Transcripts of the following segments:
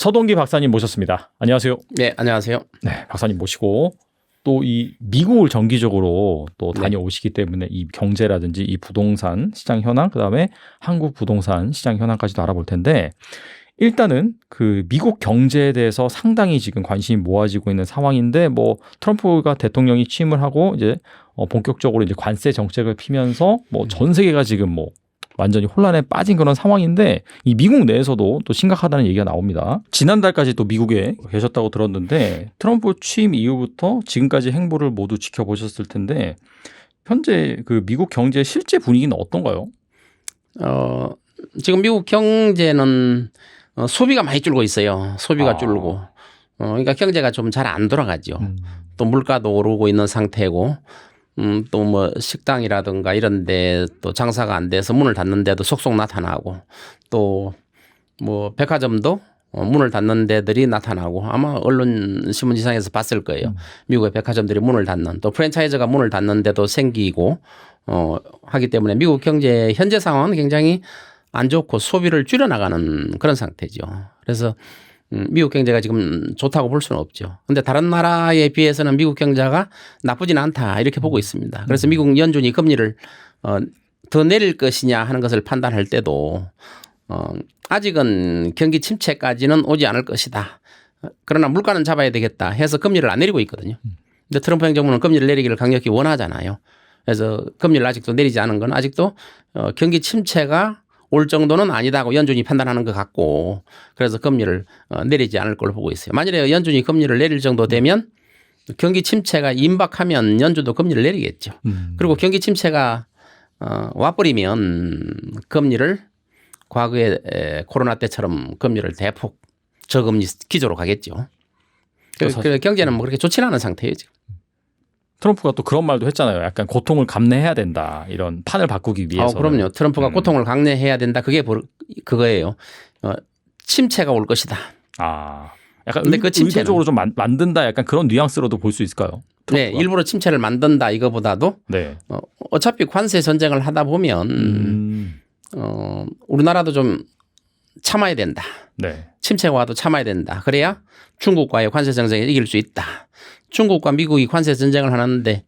서동기 박사님 모셨습니다. 안녕하세요. 네, 안녕하세요. 네, 박사님 모시고 또 이 미국을 정기적으로 또 다녀오시기 때문에 이 경제라든지 이 부동산 시장 현황, 그다음에 한국 부동산 시장 현황까지도 알아볼 텐데 일단은 그 미국 경제에 대해서 상당히 지금 관심이 모아지고 있는 상황인데 뭐 트럼프가 대통령이 취임을 하고 이제 본격적으로 이제 관세 정책을 피면서 뭐 전 세계가 지금 뭐 완전히 혼란에 빠진 그런 상황인데 이 미국 내에서도 또 심각하다는 얘기가 나옵니다. 지난달까지 또 미국에 계셨다고 들었는데 트럼프 취임 이후부터 지금까지 행보를 모두 지켜보셨을 텐데 현재 그 미국 경제의 실제 분위기는 어떤가요? 지금 미국 경제는 소비가 많이 줄고 있어요. 소비가 줄고. 그러니까 경제가 좀 잘 안 돌아가죠. 또 물가도 오르고 있는 상태고 또 뭐 식당이라든가 이런 데 또 장사가 안 돼서 문을 닫는데도 속속 나타나고 또 뭐 백화점도 문을 닫는 데들이 나타나고 아마 언론 신문지상에서 봤을 거예요. 미국의 백화점들이 문을 닫는 또 프랜차이즈가 문을 닫는 데도 생기고 하기 때문에 미국 경제 현재 상황은 굉장히 안 좋고 소비를 줄여나가는 그런 상태죠. 그래서 미국 경제가 지금 좋다고 볼 수는 없죠. 그런데 다른 나라에 비해서는 미국 경제가 나쁘진 않다 이렇게 보고 있습니다. 그래서 미국 연준이 금리를 더 내릴 것이냐 하는 것을 판단할 때도 아직은 경기 침체까지는 오지 않을 것이다. 그러나 물가는 잡아야 되겠다 해서 금리를 안 내리고 있거든요. 근데 트럼프 행정부는 금리를 내리기를 강력히 원하잖아요. 그래서 금리를 아직도 내리지 않은 건 아직도 경기 침체가 올 정도는 아니다고 연준이 판단하는 것 같고 그래서 금리를 내리지 않을 걸로 보고 있어요. 만일에 연준이 금리를 내릴 정도 되면 경기 침체가 임박하면 연준도 금리를 내리겠죠. 그리고 경기 침체가 와버리면 금리를 과거에 코로나 때처럼 금리를 대폭 저금리 기조로 가겠죠. 그래서 경제는 뭐 그렇게 좋지는 않은 상태예요 지금. 트럼프가 또 그런 말도 했잖아요. 약간 고통을 감내해야 된다. 이런 판을 바꾸기 위해서. 그럼요. 트럼프가 고통을 감내해야 된다. 그게 그거예요. 침체가 올 것이다. 약간 근데 그 의도적으로 좀 만든다. 약간 그런 뉘앙스로도 볼 수 있을까요? 트럼프가? 네, 일부러 침체를 만든다. 이거보다도 어차피 관세 전쟁을 하다 보면 우리나라도 좀 참아야 된다. 침체가 와도 참아야 된다. 그래야 중국과의 관세 전쟁에 이길 수 있다. 중국과 미국이 관세 전쟁을 하는데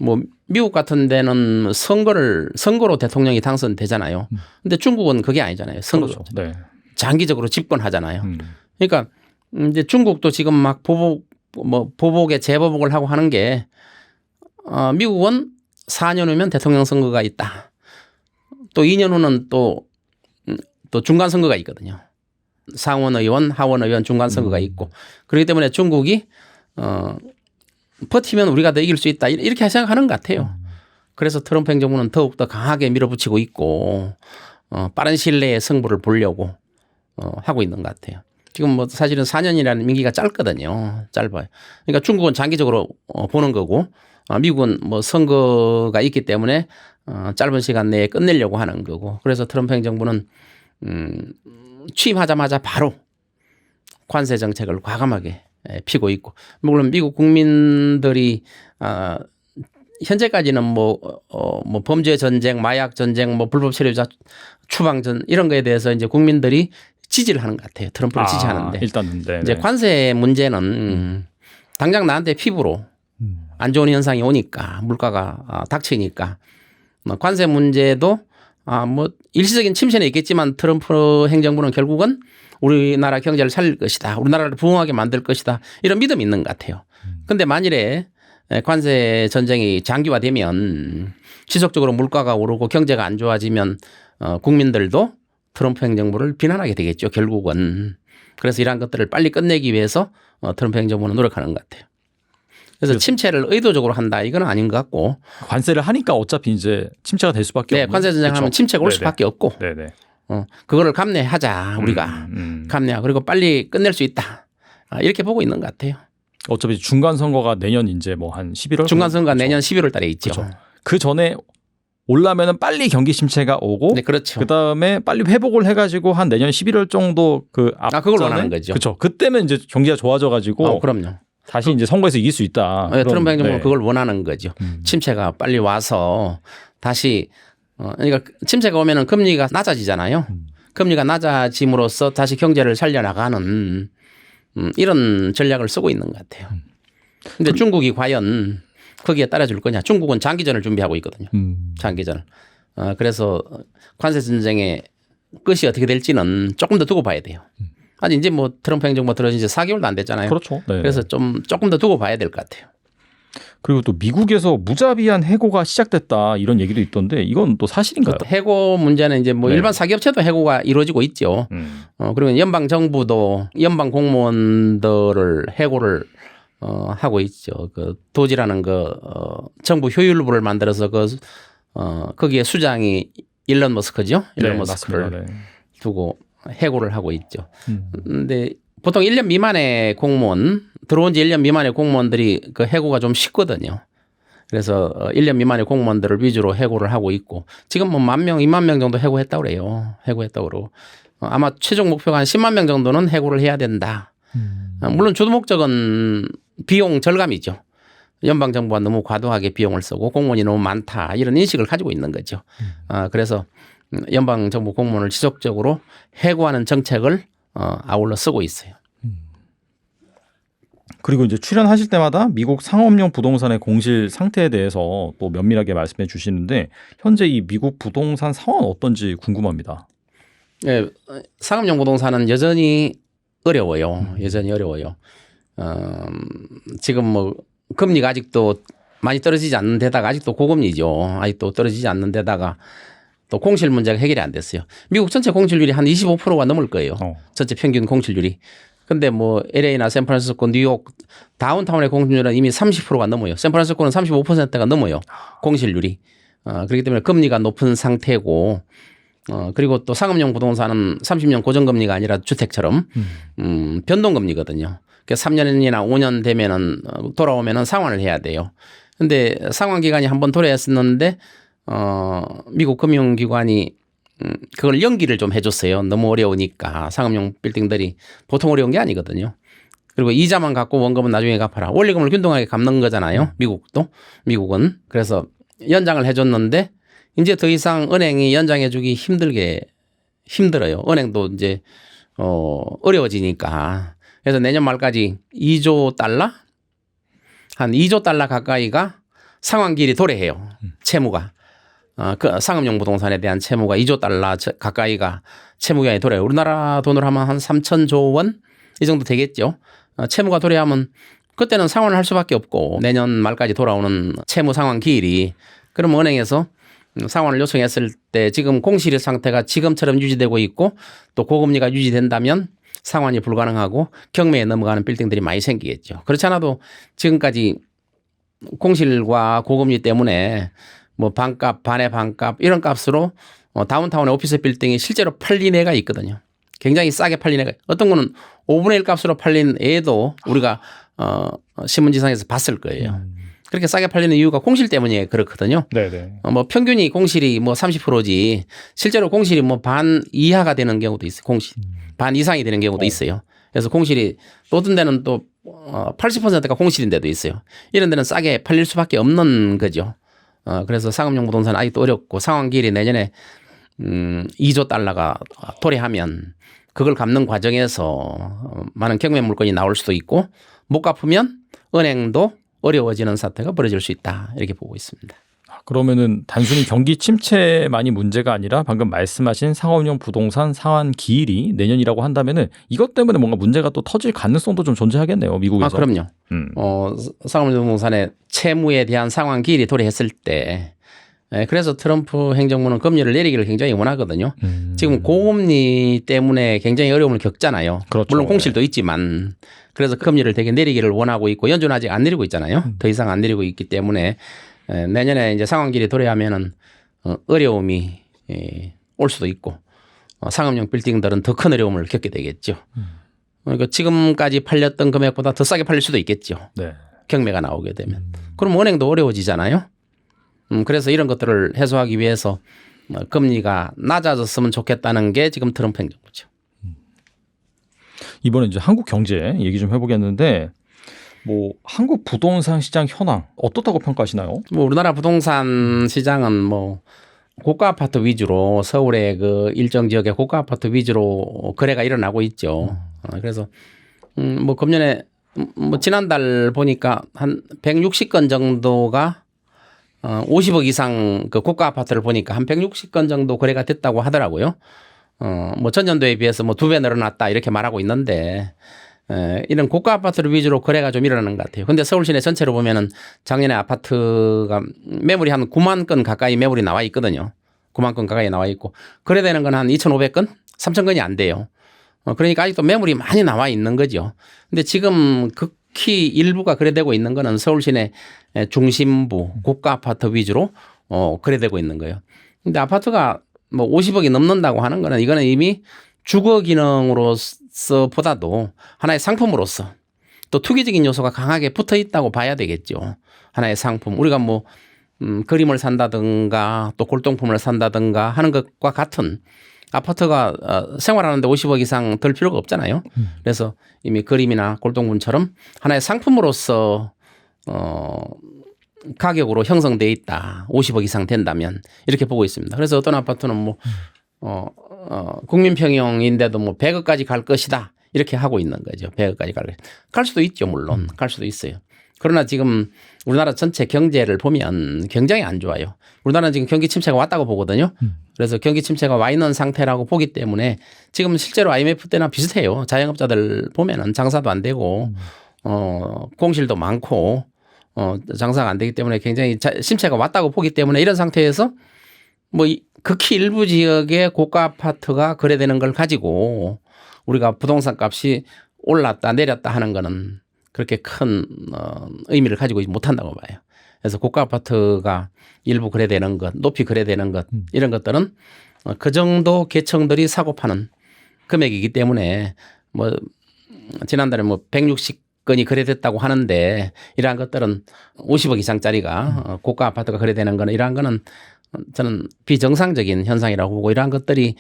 뭐 미국 같은 데는 선거로 대통령이 당선되잖아요. 근데 중국은 그게 아니잖아요. 선거로. 그렇죠. 장기적으로 집권하잖아요. 그러니까 이제 중국도 지금 막 보복에 재보복을 하고 하는 게 미국은 4년 후면 대통령 선거가 있다. 또 2년 후는 또 중간 선거가 있거든요. 상원 의원, 하원 의원 중간 선거가 있고 그렇기 때문에 중국이 버티면 우리가 더 이길 수 있다 이렇게 생각하는 것 같아요. 그래서 트럼프 행정부는 더욱더 강하게 밀어붙이고 있고 빠른 시일 내에 승부를 보려고 하고 있는 것 같아요. 지금 뭐 사실은 4년이라는 임기가 짧거든요. 짧아요. 그러니까 중국은 장기적으로 보는 거고 미국은 뭐 선거가 있기 때문에 짧은 시간 내에 끝내려고 하는 거고 그래서 트럼프 행정부는 취임하자마자 바로 관세 정책을 과감하게 피고 있고 물론 미국 국민들이 현재까지는 뭐 범죄 전쟁, 마약 전쟁, 뭐 불법 체류자 추방전 이런 거에 대해서 이제 국민들이 지지를 하는 것 같아요. 트럼프를 지지하는데 일단은 이제 관세 문제는 당장 나한테 피부로 안 좋은 현상이 오니까 물가가 닥치니까 관세 문제도 뭐 일시적인 침체는 있겠지만 트럼프 행정부는 결국은 우리나라 경제를 살릴 것이다. 우리나라를 부흥하게 만들 것이다. 이런 믿음이 있는 것 같아요. 그런데 만일에 관세 전쟁이 장기화되면 지속적으로 물가가 오르고 경제가 안 좋아지면 국민들도 트럼프 행정부를 비난하게 되겠죠. 결국은. 그래서 이러한 것들을 빨리 끝내기 위해서 트럼프 행정부는 노력하는 것 같아요. 그래서 침체를 의도적으로 한다 이건 아닌 것 같고 관세를 하니까 어차피 이제 침체가 될 수밖에 없는. 관세 전쟁하면 침체가 올 수밖에 없고 그거를 감내하자 우리가 감내하고 그리고 빨리 끝낼 수 있다 이렇게 보고 있는 것 같아요. 어차피 중간 선거가 내년 이제 뭐 한 11월 중간 선거가 내년 11월 달에 있죠. 그 전에 올라면은 빨리 경기 침체가 오고 그다음에 빨리 회복을 해가지고 한 내년 11월 정도 그걸 원하는 거죠. 그렇죠. 그때면 이제 경기가 좋아져가지고 그럼요. 다시 이제 선거에서 이길 수 있다. 트럼프 행정부는 그걸 원하는 거죠. 침체가 빨리 와서 다시 그러니까 침체가 오면은 금리가 낮아지잖아요. 금리가 낮아짐으로써 다시 경제를 살려나가는 이런 전략을 쓰고 있는 것 같아요. 근데 중국이 과연 거기에 따라줄 거냐? 중국은 장기전을 준비하고 있거든요. 장기전을. 그래서 관세 전쟁의 끝이 어떻게 될지는 조금 더 두고 봐야 돼요. 아직 이제 뭐 트럼프 행정부 들어진 지 4개월도 안 됐잖아요. 그렇죠. 네. 그래서 조금 더 두고 봐야 될 것 같아요. 그리고 또 미국에서 무자비한 해고가 시작됐다 이런 얘기도 있던데 이건 또 사실인가요? 해고 문제는 이제 뭐 네. 일반 사기업체도 해고가 이루어지고 있죠. 그리고 연방 정부도 연방 공무원들을 해고를 하고 있죠. 그 도지라는 정부 효율부를 만들어서 거기에 수장이 일론 머스크죠. 일론 네, 머스크를 맞습니다. 네. 두고 해고를 하고 있죠. 근데 보통 1년 미만의 공무원, 들어온 지 1년 미만의 공무원들이 그 해고가 좀 쉽거든요. 그래서 1년 미만의 공무원들을 위주로 해고를 하고 있고 지금 뭐 10,000명, 20,000명 정도 해고했다고 그래요. 해고했다고 그러고 아마 최종 목표가 한 10만 명 정도는 해고를 해야 된다. 물론 주도 목적은 비용 절감이죠. 연방정부가 너무 과도하게 비용을 쓰고 공무원이 너무 많다 이런 인식을 가지고 있는 거죠. 그래서 연방정부 공무원을 지속적으로 해고하는 정책을 아울러 쓰고 있어요. 그리고 이제 출연하실 때마다 미국 상업용 부동산의 공실 상태에 대해서 또 면밀하게 말씀해 주시는데 현재 이 미국 부동산 상황은 어떤지 궁금합니다. 네, 상업용 부동산은 여전히 어려워요. 여전히 어려워요. 지금 뭐 금리가 아직도 많이 떨어지지 않는 데다가 아직도 고금리죠. 아직도 떨어지지 않는 데다가 또 공실 문제가 해결이 안 됐어요. 미국 전체 공실률이 한 25%가 넘을 거예요. 전체 평균 공실률이. 근데 뭐 LA나 샌프란시스코, 뉴욕, 다운타운의 공실률은 이미 30%가 넘어요. 샌프란시스코는 35%가 넘어요. 공실률이. 그렇기 때문에 금리가 높은 상태고 그리고 또 상업용 부동산은 30년 고정금리가 아니라 주택처럼 변동금리거든요. 그래서 3년이나 5년 되면은 돌아오면은 상환을 해야 돼요. 근데 상환 기간이 한번 도래했었는데 미국 금융기관이 그걸 연기를 좀 해줬어요. 너무 어려우니까 상업용 빌딩들이 보통 어려운 게 아니거든요. 그리고 이자만 갖고 원금은 나중에 갚아라. 원리금을 균등하게 갚는 거잖아요. 미국은. 그래서 연장을 해줬는데 이제 더 이상 은행이 연장해주기 힘들어요. 은행도 이제 어려워지니까. 그래서 내년 말까지 2조 달러? 한 2조 달러 가까이가 상환기일이 도래해요. 채무가. 그 상업용 부동산에 대한 채무가 2조 달러 가까이가 채무기간이 도래해요. 우리나라 돈으로 하면 한 3,000조 원? 이 정도 되겠죠. 채무가 도래하면 그때는 상환을 할 수밖에 없고 내년 말까지 돌아오는 채무 상환 기일이 그럼 은행에서 상환을 요청했을 때 지금 공실의 상태가 지금처럼 유지되고 있고 또 고금리가 유지된다면 상환이 불가능하고 경매에 넘어가는 빌딩들이 많이 생기겠죠. 그렇지 않아도 지금까지 공실과 고금리 때문에 뭐 반값, 반의 반값 이런 값으로 다운타운의 오피스 빌딩이 실제로 팔린 애가 있거든요. 굉장히 싸게 팔린 애가 어떤 거는 5분의 1 값으로 팔린 애도 우리가 신문지상에서 봤을 거예요. 그렇게 싸게 팔리는 이유가 공실 때문에 그렇거든요. 네네. 뭐 평균이 공실이 뭐 30%지 실제로 공실이 뭐 반 이하가 되는 경우도 있어요. 공실 반 이상이 되는 경우도 있어요. 그래서 공실이 또 어떤 데는 또 80%가 공실인 데도 있어요. 이런 데는 싸게 팔릴 수밖에 없는 거죠. 그래서 상업용 부동산 아직도 어렵고 상환기일이 내년에 2조 달러가 도래하면 그걸 갚는 과정에서 많은 경매 물건이 나올 수도 있고 못 갚으면 은행도 어려워지는 사태가 벌어질 수 있다 이렇게 보고 있습니다. 그러면은 단순히 경기 침체만이 문제가 아니라 방금 말씀하신 상업용 부동산 상환 기일이 내년이라고 한다면은 이것 때문에 뭔가 문제가 또 터질 가능성도 좀 존재하겠네요, 미국에서. 그럼요. 상업용 부동산의 채무에 대한 상환 기일이 도래했을 때 그래서 트럼프 행정부는 금리를 내리기를 굉장히 원하거든요. 지금 고금리 때문에 굉장히 어려움을 겪잖아요. 그렇죠. 물론 공실도 있지만 그래서 금리를 되게 내리기를 원하고 있고 연준은 아직 안 내리고 있잖아요. 더 이상 안 내리고 있기 때문에 내년에 이제 상환기일이 도래하면은 어려움이 올 수도 있고 상업용 빌딩들은 더 큰 어려움을 겪게 되겠죠. 그러니까 지금까지 팔렸던 금액보다 더 싸게 팔릴 수도 있겠죠. 네. 경매가 나오게 되면. 그럼 은행도 어려워지잖아요. 그래서 이런 것들을 해소하기 위해서 금리가 낮아졌으면 좋겠다는 게 지금 트럼프 행정부죠. 이번에 이제 한국 경제 얘기 좀 해보겠는데 뭐 한국 부동산 시장 현황 어떻다고 평가하시나요? 뭐 우리나라 부동산 시장은 뭐 고가 아파트 위주로 서울의 그 일정 지역의 고가 아파트 위주로 거래가 일어나고 있죠. 그래서 뭐 금년에 뭐 지난달 보니까 한 160건 정도가 50억 이상 그 고가 아파트를 보니까 한 160건 정도 거래가 됐다고 하더라고요. 뭐 전년도에 비해서 뭐 2배 늘어났다 이렇게 말하고 있는데 이런 고가 아파트를 위주로 거래가 좀 일어나는 것 같아요. 근데 서울 시내 전체로 보면은 작년에 아파트가 매물이 한 9만 건 가까이 매물이 나와 있거든요. 9만 건 가까이 나와 있고 거래되는 건 한 2,500건, 3,000건이 안 돼요. 그러니까 아직도 매물이 많이 나와 있는 거죠. 근데 지금 극히 일부가 거래되고 있는 거는 서울 시내 중심부 고가 아파트 위주로 거래되고 있는 거예요. 근데 아파트가 뭐 50억이 넘는다고 하는 거는 이거는 이미 주거 기능으로서 보다도 하나의 상품으로서 또 투기적인 요소가 강하게 붙어 있다고 봐야 되겠죠. 하나의 상품. 우리가 뭐 그림을 산다든가 또 골동품을 산다든가 하는 것과 같은 아파트가 생활하는데 50억 이상 들 필요가 없잖아요. 그래서 이미 그림이나 골동품처럼 하나의 상품으로서 가격으로 형성돼 있다. 50억 이상 된다면 이렇게 보고 있습니다. 그래서 어떤 아파트는 뭐 국민평형인데도 뭐 100억까지 갈 것이다. 이렇게 하고 있는 거죠. 100억까지 갈 수도 있죠. 물론 갈 수도 있어요. 그러나 지금 우리나라 전체 경제를 보면 굉장히 안 좋아요. 우리나라는 지금 경기 침체가 왔다고 보거든요. 그래서 경기 침체가 와 있는 상태라고 보기 때문에 지금 실제로 IMF 때나 비슷해요. 자영업자들 보면은 장사도 안 되고 공실도 많고 장사가 안 되기 때문에 굉장히 침체가 왔다고 보기 때문에 이런 상태에서 뭐 극히 일부 지역의 고가 아파트가 거래되는 걸 가지고 우리가 부동산 값이 올랐다 내렸다 하는 거는 그렇게 큰 의미를 가지고 있지 못한다고 봐요. 그래서 고가 아파트가 일부 거래되는 것, 높이 거래되는 것 이런 것들은 그 정도 계층들이 사고 파는 금액이기 때문에 뭐 지난달에 뭐 160건이 거래됐다고 하는데 이러한 것들은 50억 이상짜리가 고가 아파트가 거래되는 거는 이러한 거는 저는 비정상적인 현상이라고 보고 이러한 것들이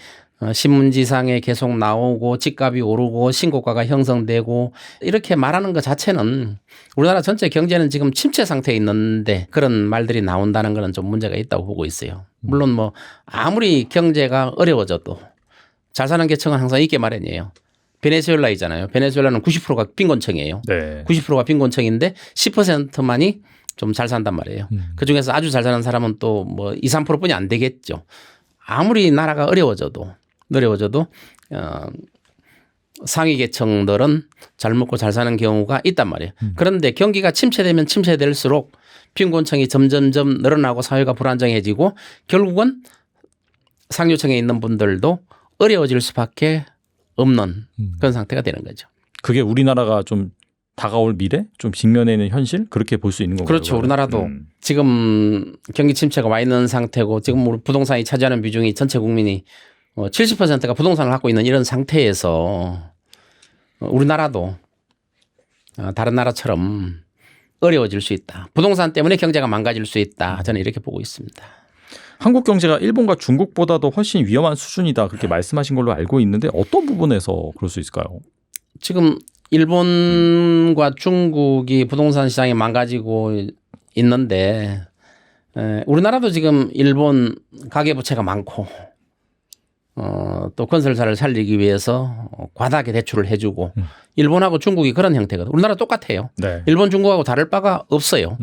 신문지상에 계속 나오고 집값이 오르고 신고가가 형성되고 이렇게 말하는 것 자체는 우리나라 전체 경제는 지금 침체 상태에 있는데 그런 말들이 나온다는 것은 좀 문제가 있다고 보고 있어요. 물론 뭐 아무리 경제가 어려워져도 잘 사는 계층은 항상 있게 마련이에요. 베네수엘라이잖아요. 베네수엘라는 90%가 빈곤층이에요. 네. 90%가 빈곤층인데 10%만이 좀 잘 산단 말이에요. 그중에서 아주 잘 사는 사람은 또 뭐 2, 3%뿐이 안 되겠죠. 아무리 나라가 어려워져도 상위 계층들은 잘 먹고 잘 사는 경우가 있단 말이에요. 그런데 경기가 침체되면 침체될수록 빈곤층이 점점점 늘어나고 사회가 불안정해지고 결국은 상류층에 있는 분들도 어려워질 수밖에 없는 그런 상태가 되는 거죠. 그게 우리나라가 좀 다가올 미래? 좀 직면해 있는 현실? 그렇게 볼 수 있는 건가요? 그렇죠. 우리나라도 지금 경기 침체가 와 있는 상태고 지금 우리 부동산이 차지하는 비중이 전체 국민이 70%가 부동산을 갖고 있는 이런 상태에서 우리나라도 다른 나라처럼 어려워질 수 있다. 부동산 때문에 경제가 망가질 수 있다. 저는 이렇게 보고 있습니다. 한국 경제가 일본과 중국보다도 훨씬 위험한 수준이다. 그렇게 말씀하신 걸로 알고 있는데 어떤 부분에서 그럴 수 있을까요? 지금 일본과 중국이 부동산 시장이 망가지고 있는데 우리나라도 지금 일본 가계부채가 많고 또 건설사를 살리기 위해서 과다하게 대출을 해주고 일본하고 중국이 그런 형태거든요. 우리나라 똑같아요. 네. 일본 중국하고 다를 바가 없어요.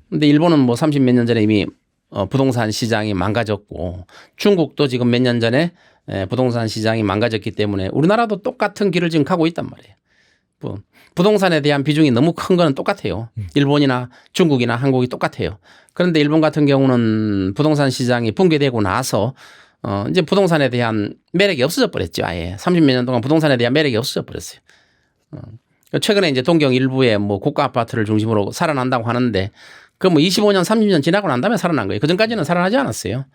근데 일본은 뭐 30 몇 년 전에 이미 부동산 시장이 망가졌고 중국도 지금 몇 년 전에 부동산 시장이 망가졌기 때문에 우리나라도 똑같은 길을 지금 가고 있단 말이에요. 부동산에 대한 비중이 너무 큰 거는 똑같아요. 일본이나 중국이나 한국이 똑같아요. 그런데 일본 같은 경우는 부동산 시장이 붕괴되고 나서 이제 부동산에 대한 매력이 없어져 버렸죠. 아예 30몇 년 동안 부동산에 대한 매력이 없어져 버렸어요. 최근에 이제 동경 일부에 뭐 고가 아파트를 중심으로 살아난다고 하는데 그 뭐 25년, 30년 지나고 난 다음에 살아난 거예요. 그 전까지는 살아나지 않았어요.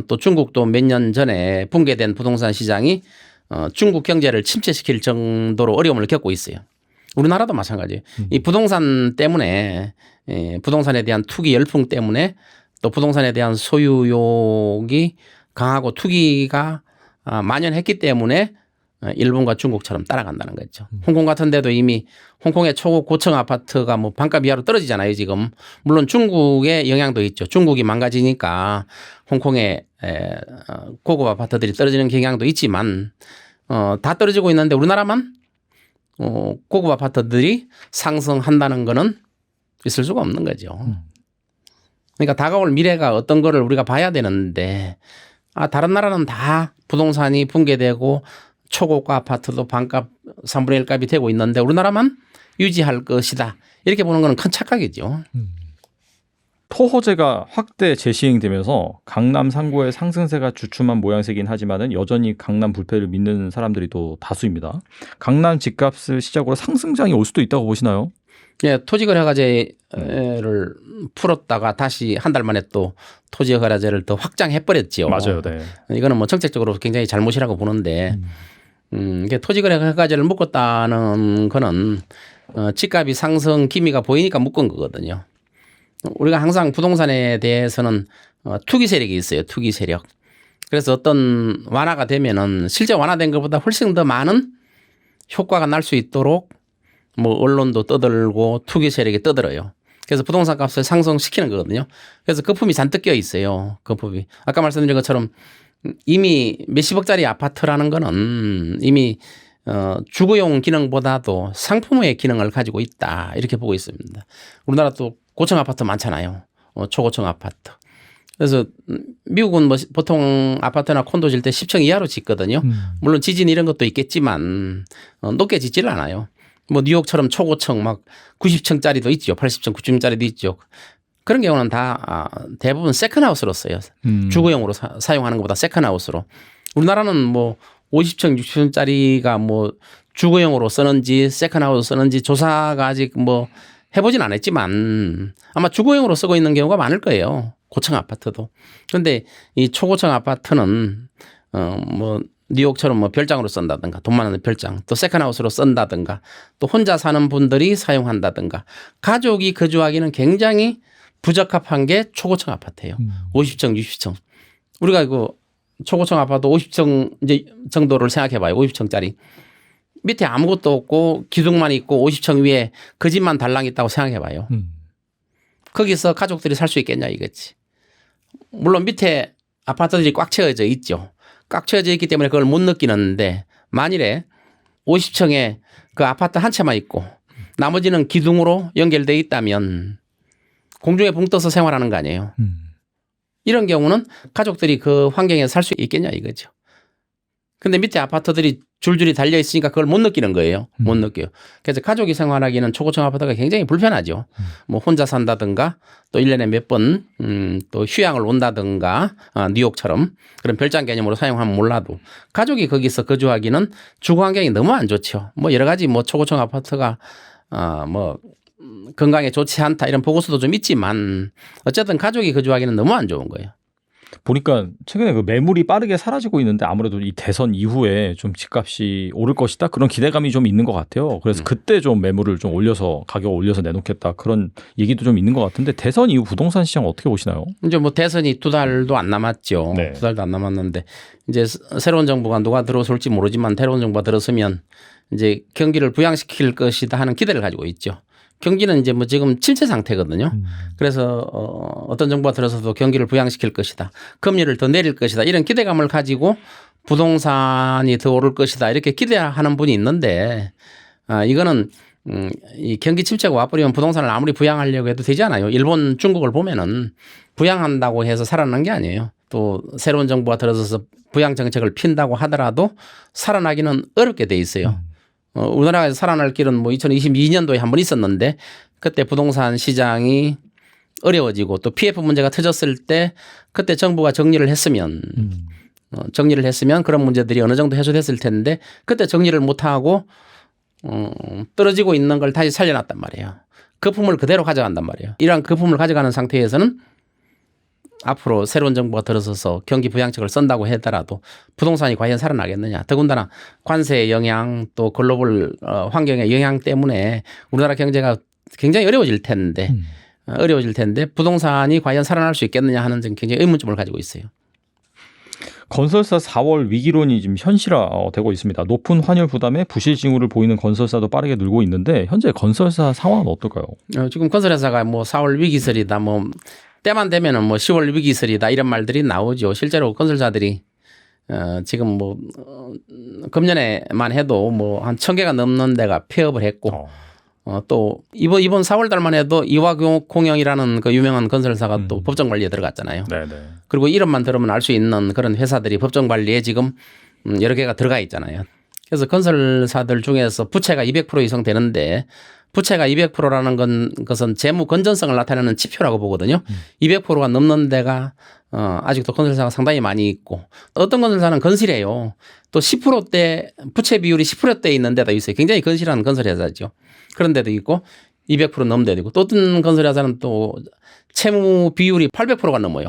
또 중국도 몇 년 전에 붕괴된 부동산 시장이 중국 경제를 침체시킬 정도로 어려움을 겪고 있어요. 우리나라도 마찬가지예요. 이 부동산 때문에 부동산에 대한 투기 열풍 때문에 또 부동산에 대한 소유욕이 강하고 투기가 만연했기 때문에 일본과 중국처럼 따라간다는 거죠. 홍콩 같은 데도 이미 홍콩의 초고층 아파트가 뭐 반값 이하로 떨어지잖아요, 지금. 물론 중국의 영향도 있죠. 중국이 망가지니까 홍콩의 고급 아파트들이 떨어지는 경향도 있지만 다 떨어지고 있는데 우리나라만 고급 아파트들이 상승한다는 거는 있을 수가 없는 거죠. 그러니까 다가올 미래가 어떤 거를 우리가 봐야 되는데 다른 나라는 다 부동산이 붕괴되고 초고가 아파트도 반값 3분의 1 값이 되고 있는데 우리나라만 유지할 것이다. 이렇게 보는 건 큰 착각이죠. 토호제가 확대 재시행되면서 강남 상고의 상승세가 주춤한 모양새긴 하지만은 여전히 강남 불패를 믿는 사람들이 또 다수입니다. 강남 집값을 시작으로 상승장이 올 수도 있다고 보시나요? 예, 토지거래허가제를 풀었다가 다시 한 달 만에 또 토지거래제를 더 확장해버렸죠. 맞아요. 네. 이거는 뭐 정책적으로 굉장히 잘못이라고 보는데 이게 토지거래허가제를 묶었다는 거는 집값이 상승 기미가 보이니까 묶은 거거든요. 우리가 항상 부동산에 대해서는 투기 세력이 있어요. 투기 세력. 그래서 어떤 완화가 되면은 실제 완화된 것보다 훨씬 더 많은 효과가 날 수 있도록 뭐 언론도 떠들고 투기 세력이 떠들어요. 그래서 부동산 값을 상승시키는 거거든요. 그래서 거품이 잔뜩 껴 있어요. 거품이. 아까 말씀드린 것처럼 이미 몇십억짜리 아파트라는 거는 이미 주거용 기능보다도 상품의 기능을 가지고 있다. 이렇게 보고 있습니다. 우리나라 또 고층 아파트 많잖아요. 초고층 아파트. 그래서 미국은 뭐 보통 아파트나 콘도 질 때 10층 이하로 짓거든요. 물론 지진 이런 것도 있겠지만 높게 짓지를 않아요. 뭐 뉴욕처럼 초고층 막 90층짜리도 있죠. 80층, 90층짜리도 있죠. 그런 경우는 다 대부분 세컨하우스로 써요. 주거용으로 사용하는 것보다 세컨하우스로. 우리나라는 뭐 50층, 60층짜리가 뭐 주거용으로 쓰는지 세컨하우스 쓰는지 조사가 아직 뭐 해보진 않았지만 아마 주거용으로 쓰고 있는 경우가 많을 거예요. 고층 아파트도. 그런데 이 초고층 아파트는 뭐 뉴욕처럼 뭐 별장으로 쓴다든가 돈 많은 별장 또 세컨하우스로 쓴다든가 또 혼자 사는 분들이 사용한다든가 가족이 거주하기는 굉장히 부적합한 게 초고층 아파트예요. 50층, 60층. 우리가 그 초고층 아파트 50층 이제 정도를 생각해 봐요. 50층짜리. 밑에 아무것도 없고 기둥만 있고 50층 위에 그 집만 달랑 있다고 생각해 봐요. 거기서 가족들이 살 수 있겠냐 이거지. 물론 밑에 아파트들이 꽉 채워져 있죠. 꽉 채워져 있기 때문에 그걸 못 느끼는데 만일에 50층에 그 아파트 한 채만 있고 나머지는 기둥으로 연결되어 있다면 공중에 붕 떠서 생활하는 거 아니에요. 이런 경우는 가족들이 그 환경에 살 수 있겠냐 이거죠. 근데 밑에 아파트들이 줄줄이 달려 있으니까 그걸 못 느끼는 거예요. 못 느껴요. 그래서 가족이 생활하기는 초고층 아파트가 굉장히 불편하죠. 뭐 혼자 산다든가 또 1년에 몇 번 또 휴양을 온다든가 뉴욕처럼 그런 별장 개념으로 사용하면 몰라도 가족이 거기서 거주하기는 주거 환경이 너무 안 좋죠. 뭐 여러 가지 뭐 초고층 아파트가 뭐 건강에 좋지 않다 이런 보고서도 좀 있지만 어쨌든 가족이 거주하기는 너무 안 좋은 거예요. 보니까 최근에 그 매물이 빠르게 사라지고 있는데 아무래도 이 대선 이후에 좀 집값이 오를 것이다 그런 기대감이 좀 있는 것 같아요. 그래서 그때 좀 매물을 좀 올려서 가격 올려서 내놓겠다 그런 얘기도 좀 있는 것 같은데 대선 이후 부동산 시장 어떻게 보시나요? 이제 뭐 대선이 2달도 안 남았죠. 네. 2달도 안 남았는데 이제 새로운 정부가 누가 들어설지 모르지만 새로운 정부가 들어서면 이제 경기를 부양시킬 것이다 하는 기대를 가지고 있죠. 경기는 이제 뭐 지금 침체 상태거든요. 그래서 어떤 정부가 들어서도 경기를 부양시킬 것이다. 금리를 더 내릴 것이다. 이런 기대감을 가지고 부동산이 더 오를 것이다. 이렇게 기대하는 분이 있는데 이거는 이 경기 침체가 와버리면 부동산을 아무리 부양하려고 해도 되지 않아요. 일본, 중국을 보면은 부양한다고 해서 살아나는 게 아니에요. 또 새로운 정부가 들어서서 부양 정책을 핀다고 하더라도 살아나기는 어렵게 돼 있어요. 우리나라에서 살아날 길은 뭐 2022년도에 한 번 있었는데 그때 부동산 시장이 어려워지고 또 PF 문제가 터졌을 때 그때 정부가 정리를 했으면 그런 문제들이 어느 정도 해소됐을 텐데 그때 정리를 못하고 떨어지고 있는 걸 다시 살려놨단 말이에요. 거품을 그대로 가져간단 말이에요. 이러한 거품을 가져가는 상태에서는 앞으로 새로운 정부가 들어서서 경기 부양책을 쓴다고 하더라도 부동산이 과연 살아나겠느냐. 더군다나 관세의 영향 또 글로벌 환경의 영향 때문에 우리나라 경제가 굉장히 어려워질 텐데 부동산이 과연 살아날 수 있겠느냐 하는 굉장히 의문점을 가지고 있어요. 건설사 4월 위기론이 지금 현실화되고 있습니다. 높은 환율 부담에 부실 징후를 보이는 건설사도 빠르게 늘고 있는데 현재 건설사 상황은 어떨까요? 지금 건설회사가 뭐 4월 위기설이다 뭐 때만 되면은 뭐 10월 위기설이다 이런 말들이 나오죠. 실제로 건설사들이 지금 뭐 금년에만 해도 뭐 한 1,000개가 넘는 데가 폐업을 했고 또 이번 4월 달만 해도 이화공영이라는 그 유명한 건설사가 또 법정 관리에 들어갔잖아요. 네네. 그리고 이름만 들으면 알 수 있는 그런 회사들이 법정 관리에 지금 여러 개가 들어가 있잖아요. 그래서 건설사들 중에서 부채가 200% 이상 되는데 부채가 200%라는 것은 재무 건전성을 나타내는 지표라고 보거든요. 200%가 넘는 데가 아직도 건설사가 상당히 많이 있고 어떤 건설사는 건실해요. 또 10%대 부채 비율이 10%대 있는 데도 있어요. 굉장히 건실한 건설회사죠. 그런 데도 있고 200% 넘는 데도 있고 또 어떤 건설회사는 또 채무 비율이 800%가 넘어요.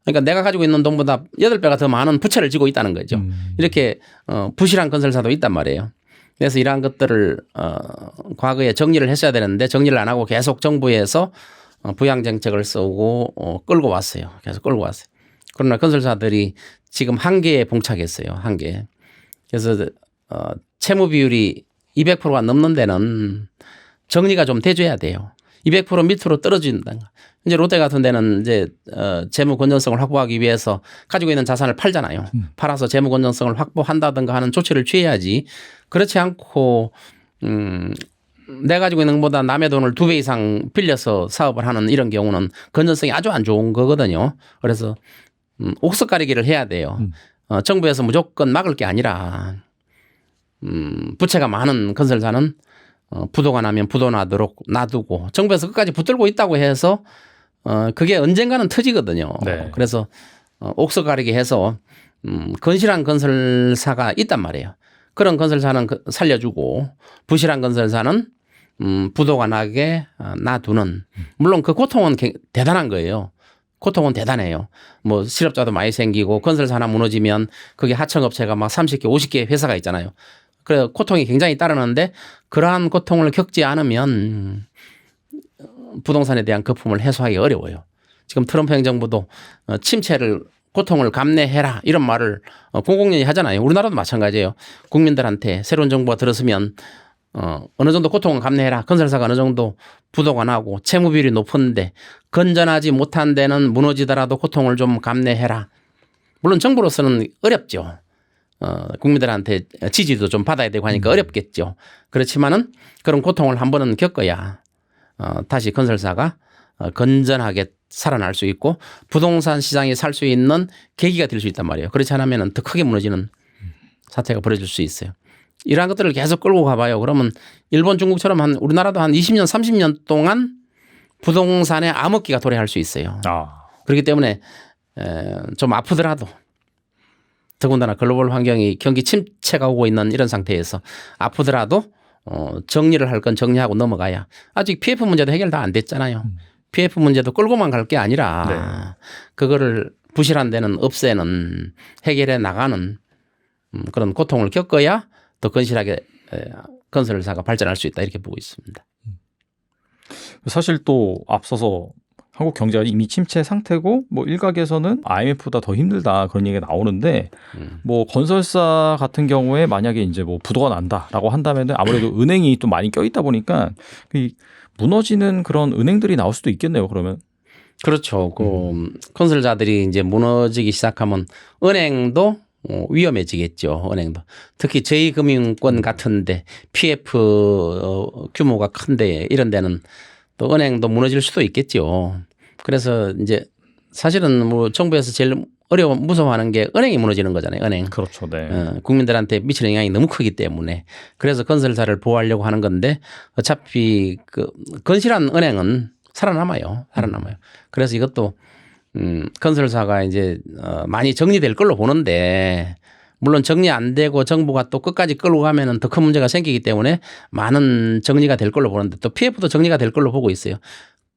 그러니까 내가 가지고 있는 돈보다 8배가 더 많은 부채를 지고 있다는 거죠. 이렇게 부실한 건설사도 있단 말이에요. 그래서 이러한 것들을 과거에 정리를 했어야 되는데 정리를 안 하고 계속 정부에서 부양 정책을 쓰고 끌고 왔어요. 계속 끌고 왔어요. 그러나 건설사들이 지금 한계에 봉착했어요. 한계. 그래서 채무 비율이 200%가 넘는 데는 정리가 좀 돼줘야 돼요. 200% 밑으로 떨어진다. 이제 롯데 같은 데는 이제 재무 건전성을 확보하기 위해서 가지고 있는 자산을 팔잖아요. 팔아서 재무 건전성을 확보한다든가 하는 조치를 취해야지. 그렇지 않고 내가 가지고 있는 것보다 남의 돈을 2배 이상 빌려서 사업을 하는 이런 경우는 건전성이 아주 안 좋은 거거든요. 그래서 옥석 가리기를 해야 돼요. 정부에서 무조건 막을 게 아니라 부채가 많은 건설사는 부도가 나면 부도 나도록 놔두고 정부에서 끝까지 붙들고 있다고 해서 그게 언젠가는 터지거든요. 네. 그래서 옥석 가리기 해서 건실한 건설사가 있단 말이에요. 그런 건설사는 살려주고 부실한 건설사는 부도가 나게 놔두는. 물론 그 고통은 대단한 거예요. 고통은 대단해요. 뭐 실업자도 많이 생기고 건설사 하나 무너지면 그게 하청업체가 막 30개, 50개 회사가 있잖아요. 그래서 고통이 굉장히 따르는데 그러한 고통을 겪지 않으면 부동산에 대한 거품을 해소하기 어려워요. 지금 트럼프 행정부도 침체를 고통을 감내해라 이런 말을 공공연히 하잖아요. 우리나라도 마찬가지예요. 국민들한테 새로운 정부가 들었으면 어느 정도 고통을 감내해라. 건설사가 어느 정도 부도가 나고 채무 비율이 높은데 건전하지 못한 데는 무너지더라도 고통을 좀 감내해라. 물론 정부로서는 어렵죠. 국민들한테 지지도 좀 받아야 되고 하니까 어렵겠죠. 그렇지만은 그런 고통을 한 번은 겪어야 다시 건설사가 건전하게 살아날 수 있고 부동산 시장에 살 수 있는 계기가 될 수 있단 말이에요. 그렇지 않으면 더 크게 무너지는 사태가 벌어질 수 있어요. 이러한 것들을 계속 끌고 가봐요. 그러면 일본, 중국처럼 우리나라도 한 20년, 30년 동안 부동산의 암흑기가 도래할 수 있어요. 그렇기 때문에 좀 아프더라도 더군다나 글로벌 환경이 경기 침체가 오고 있는 이런 상태에서 아프더라도 정리를 할 건 정리하고 넘어가야. 아직 PF 문제도 해결 다 안 됐잖아요. PF 문제도 끌고만 갈 게 아니라 그거를 부실한 데는 없애는 해결해 나가는 그런 고통을 겪어야 더 건실하게 건설사가 발전할 수 있다 이렇게 보고 있습니다. 사실 또 앞서서 한국 경제가 이미 침체 상태고 뭐 일각에서는 IMF보다 더 힘들다 그런 얘기가 나오는데 뭐 건설사 같은 경우에 만약에 이제 뭐 부도가 난다라고 한다면은 아무래도 은행이 좀 많이 껴있다 보니까 무너지는 그런 은행들이 나올 수도 있겠네요. 그러면 그렇죠. 그 건설사들이 이제 무너지기 시작하면 은행도 위험해지겠죠. 은행도 특히 제2금융권 같은데 PF 규모가 큰데 이런 데는 또 은행도 무너질 수도 있겠죠. 그래서 이제 사실은 뭐 정부에서 제일 무서워하는 게 은행이 무너지는 거잖아요. 은행. 그렇죠. 네. 국민들한테 미치는 영향이 너무 크기 때문에 그래서 건설사를 보호하려고 하는 건데 어차피 그 건실한 은행은 살아남아요. 그래서 이것도 건설사가 이제 많이 정리될 걸로 보는데 물론 정리 안 되고 정부가 또 끝까지 끌고 가면은 더 큰 문제가 생기기 때문에 많은 정리가 될 걸로 보는데 또 PF도 정리가 될 걸로 보고 있어요.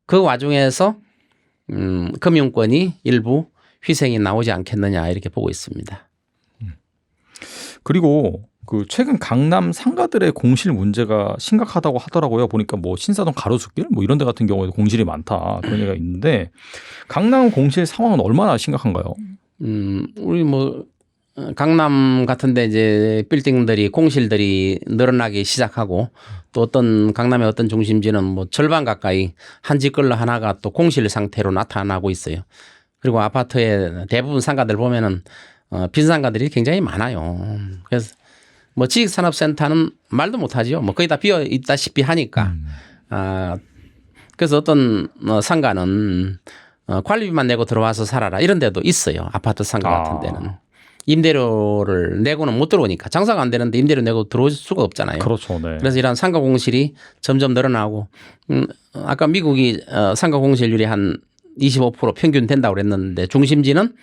그 와중에서 금융권이 일부 희생이 나오지 않겠느냐 이렇게 보고 있습니다. 그리고 그 최근 강남 상가들의 공실 문제가 심각하다고 하더라고요. 보니까 뭐 신사동 가로수길 뭐 이런 데 같은 경우에도 공실이 많다 그런 얘기가 있는데 강남 공실 상황은 얼마나 심각한가요? 우리 뭐 강남 같은데 이제 빌딩들이 공실들이 늘어나기 시작하고 또 어떤 강남의 어떤 중심지는 뭐 절반 가까이 한 집 걸로 하나가 또 공실 상태로 나타나고 있어요. 그리고 아파트의 대부분 상가들 보면은 빈 상가들이 굉장히 많아요. 그래서 뭐 지식산업센터는 말도 못하죠. 뭐 거의 다 비어 있다시피 하니까. 그래서 어떤 상가는 관리비만 내고 들어와서 살아라 이런 데도 있어요. 아파트 상가 같은 데는. 임대료를 내고는 못 들어오니까 장사가 안 되는데 임대료 내고 들어올 수가 없잖아요. 그렇죠. 네. 그래서 이런 상가 공실이 점점 늘어나고 아까 미국이 상가 공실률이 한 25% 평균 된다고 그랬는데 중심지는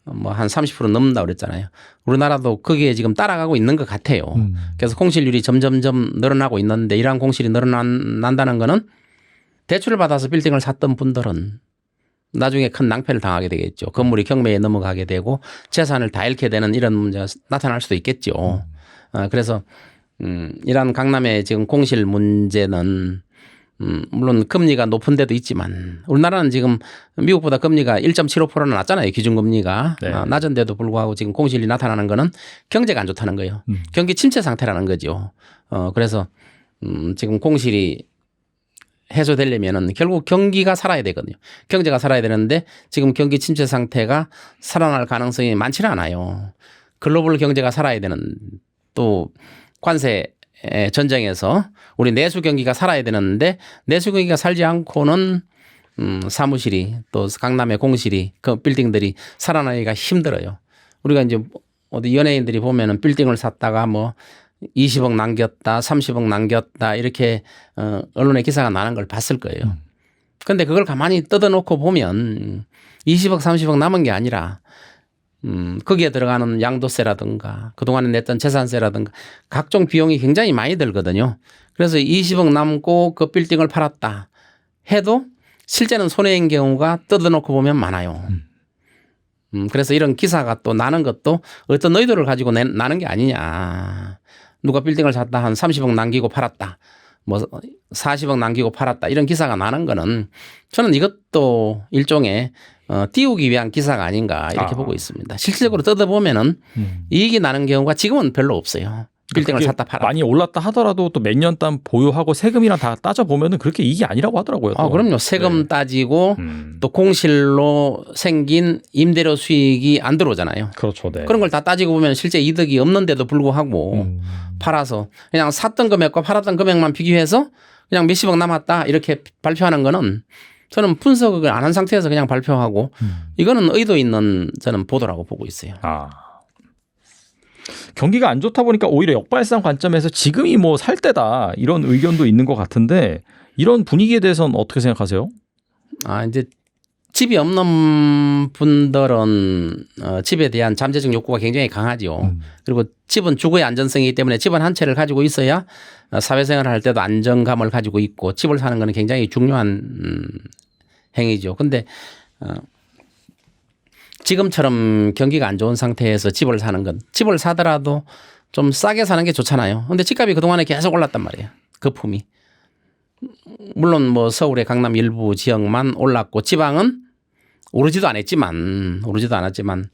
뭐 한 30% 넘는다고 그랬잖아요. 우리나라도 거기에 지금 따라가고 있는 것 같아요. 그래서 공실률이 점점점 늘어나고 있는데 이러한 공실이 늘어난다는 거는 대출을 받아서 빌딩을 샀던 분들은 나중에 큰 낭패를 당하게 되겠죠. 건물이 경매에 넘어가게 되고 재산을 다 잃게 되는 이런 문제가 나타날 수도 있겠죠. 그래서 이러한 강남의 지금 공실 문제는 물론 금리가 높은 데도 있지만 우리나라는 지금 미국보다 금리가 1.75%나 낮잖아요. 기준금리가. 네. 낮은데도 불구하고 지금 공실이 나타나는 거는 경제가 안 좋다는 거예요. 경기 침체 상태라는 거죠. 그래서 지금 공실이 해소되려면은 결국 경기가 살아야 되거든요. 경제가 살아야 되는데 지금 경기 침체 상태가 살아날 가능성이 많지는 않아요. 글로벌 경제가 살아야 되는 또 관세 전쟁에서 우리 내수 경기가 살아야 되는데 내수 경기가 살지 않고는 사무실이 또 강남의 공실이 그 빌딩들이 살아나기가 힘들어요. 우리가 이제 어디 연예인들이 보면은 빌딩을 샀다가 뭐 20억 남겼다, 30억 남겼다 이렇게 언론에 기사가 나는 걸 봤을 거예요. 그런데 그걸 가만히 뜯어놓고 보면 20억, 30억 남은 게 아니라 거기에 들어가는 양도세라든가 그동안에 냈던 재산세라든가 각종 비용이 굉장히 많이 들거든요. 그래서 20억 남고 그 빌딩을 팔았다 해도 실제는 손해인 경우가 뜯어놓고 보면 많아요. 그래서 이런 기사가 또 나는 것도 어떤 의도를 가지고 나는 게 아니냐. 누가 빌딩을 샀다 한 30억 남기고 팔았다. 뭐 40억 남기고 팔았다. 이런 기사가 나는 거는 저는 이것도 일종의 띄우기 위한 기사가 아닌가 이렇게 보고 있습니다. 실질적으로 뜯어보면은 이익이 나는 경우가 지금은 별로 없어요. 빌딩을 샀다 팔았다. 많이 올랐다 하더라도 또 몇 년 단 보유하고 세금이랑 다 따져보면은 그렇게 이익이 아니라고 하더라고요. 또. 그럼요. 세금 따지고 또 공실로 생긴 임대료 수익이 안 들어오잖아요. 그렇죠. 네. 그런 걸 다 따지고 보면 실제 이득이 없는데도 불구하고 팔아서 그냥 샀던 금액과 팔았던 금액만 비교해서 그냥 몇십억 남았다 이렇게 발표하는 거는 저는 분석을 안 한 상태에서 그냥 발표하고 이거는 의도 있는 저는 보도라고 보고 있어요. 경기가 안 좋다 보니까 오히려 역발상 관점에서 지금이 뭐 살 때다 이런 의견도 있는 것 같은데 이런 분위기에 대해서는 어떻게 생각하세요? 이제 집이 없는 분들은 집에 대한 잠재적 욕구가 굉장히 강하죠. 그리고 집은 주거의 안전성이기 때문에 집은 한 채를 가지고 있어야 사회생활을 할 때도 안정감을 가지고 있고 집을 사는 것은 굉장히 중요한 행위죠. 근데 지금처럼 경기가 안 좋은 상태에서 집을 사는 건 집을 사더라도 좀 싸게 사는 게 좋잖아요. 근데 집값이 그동안에 계속 올랐단 말이에요. 거품이. 물론 뭐 서울의 강남 일부 지역만 올랐고 지방은 오르지도 않았지만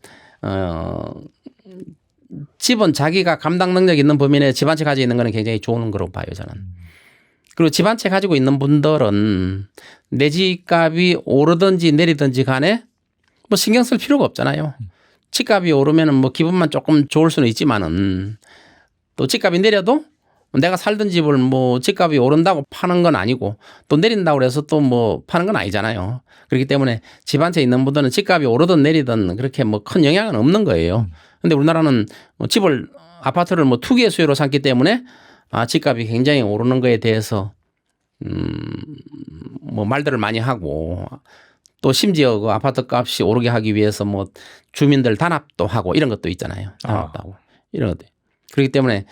집은 자기가 감당 능력 있는 범위 내에 집 한 채 가지고 있는 거는 굉장히 좋은 거로 봐요, 저는. 그리고 집 한 채 가지고 있는 분들은 내 집값이 오르든지 내리든지 간에 뭐 신경 쓸 필요가 없잖아요. 집값이 오르면은 뭐 기분만 조금 좋을 수는 있지만은 또 집값이 내려도 내가 살던 집을 뭐 집값이 오른다고 파는 건 아니고 또 내린다고 해서 또 뭐 파는 건 아니잖아요. 그렇기 때문에 집 한 채 있는 분들은 집값이 오르든 내리든 그렇게 뭐 큰 영향은 없는 거예요. 근데 우리나라는 아파트를 뭐 투기의 수요로 삼기 때문에 집값이 굉장히 오르는 거에 대해서 뭐 말들을 많이 하고 또 심지어 그 아파트 값이 오르게 하기 위해서 뭐 주민들 단합도 하고 이런 것도 있잖아요. 단합도 하고 이런 것도. 그렇기 때문에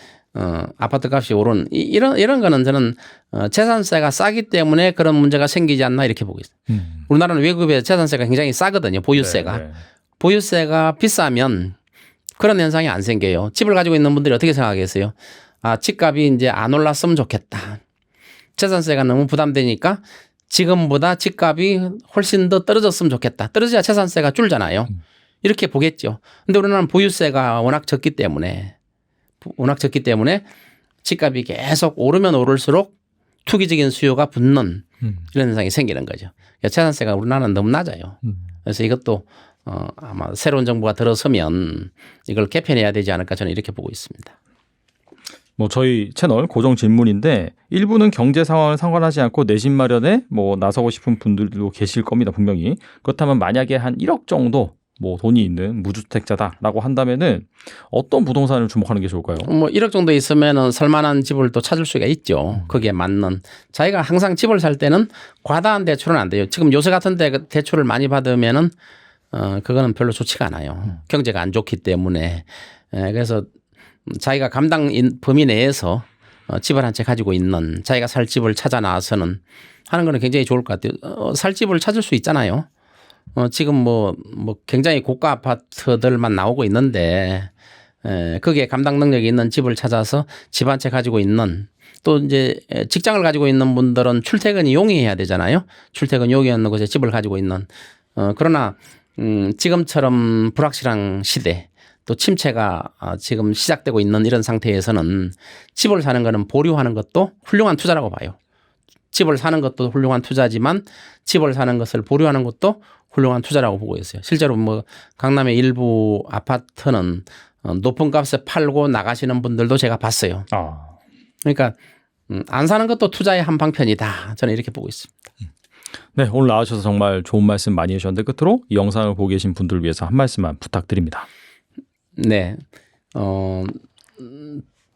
아파트 값이 오른 이런 거는 저는 재산세가 싸기 때문에 그런 문제가 생기지 않나 이렇게 보고 있어요. 우리나라는 외국의 재산세가 굉장히 싸거든요. 보유세가. 네. 보유세가 비싸면 그런 현상이 안 생겨요. 집을 가지고 있는 분들이 어떻게 생각하겠어요? 집값이 이제 안 올랐으면 좋겠다. 재산세가 너무 부담되니까 지금보다 집값이 훨씬 더 떨어졌으면 좋겠다. 떨어져야 재산세가 줄잖아요. 이렇게 보겠죠. 근데 우리나라는 보유세가 워낙 적기 때문에 집값이 계속 오르면 오를수록 투기적인 수요가 붙는 이런 현상이 생기는 거죠. 재산세가 우리나라는 너무 낮아요. 그래서 이것도 아마 새로운 정부가 들어서면 이걸 개편해야 되지 않을까 저는 이렇게 보고 있습니다. 뭐 저희 채널 고정 질문인데 일부는 경제 상황을 상관하지 않고 내 집 마련에 뭐 나서고 싶은 분들도 계실 겁니다. 분명히. 그렇다면 만약에 한 1억 정도 뭐 돈이 있는 무주택자다라고 한다면은 어떤 부동산을 주목하는 게 좋을까요? 뭐 1억 정도 있으면은 살만한 집을 또 찾을 수가 있죠. 거기에 맞는. 자기가 항상 집을 살 때는 과다한 대출은 안 돼요. 지금 요새 같은 데 대출을 많이 받으면은 그거는 별로 좋지가 않아요. 경제가 안 좋기 때문에. 그래서 자기가 감당 범위 내에서 집을 한 채 가지고 있는 자기가 살 집을 찾아 나와서는 하는 거는 굉장히 좋을 것 같아요. 살 집을 찾을 수 있잖아요. 지금 뭐 굉장히 고가 아파트들만 나오고 있는데 거기에 감당 능력이 있는 집을 찾아서 집 한 채 가지고 있는 또 이제 직장을 가지고 있는 분들은 출퇴근이 용이해야 되잖아요. 출퇴근 용이 없는 곳에 집을 가지고 있는 그러나 지금처럼 불확실한 시대 또 침체가 지금 시작되고 있는 이런 상태에서는 집을 사는 거는 보류하는 것도 훌륭한 투자라고 봐요. 집을 사는 것도 훌륭한 투자지만 집을 사는 것을 보류하는 것도 훌륭한 투자라고 보고 있어요. 실제로 뭐 강남의 일부 아파트는 높은 값에 팔고 나가시는 분들도 제가 봤어요. 그러니까 안 사는 것도 투자의 한 방편이다. 저는 이렇게 보고 있습니다. 네, 오늘 나와주셔서 정말 좋은 말씀 많이 해주셨는데 끝으로 이 영상을 보고 계신 분들을 위해서 한 말씀만 부탁드립니다. 네,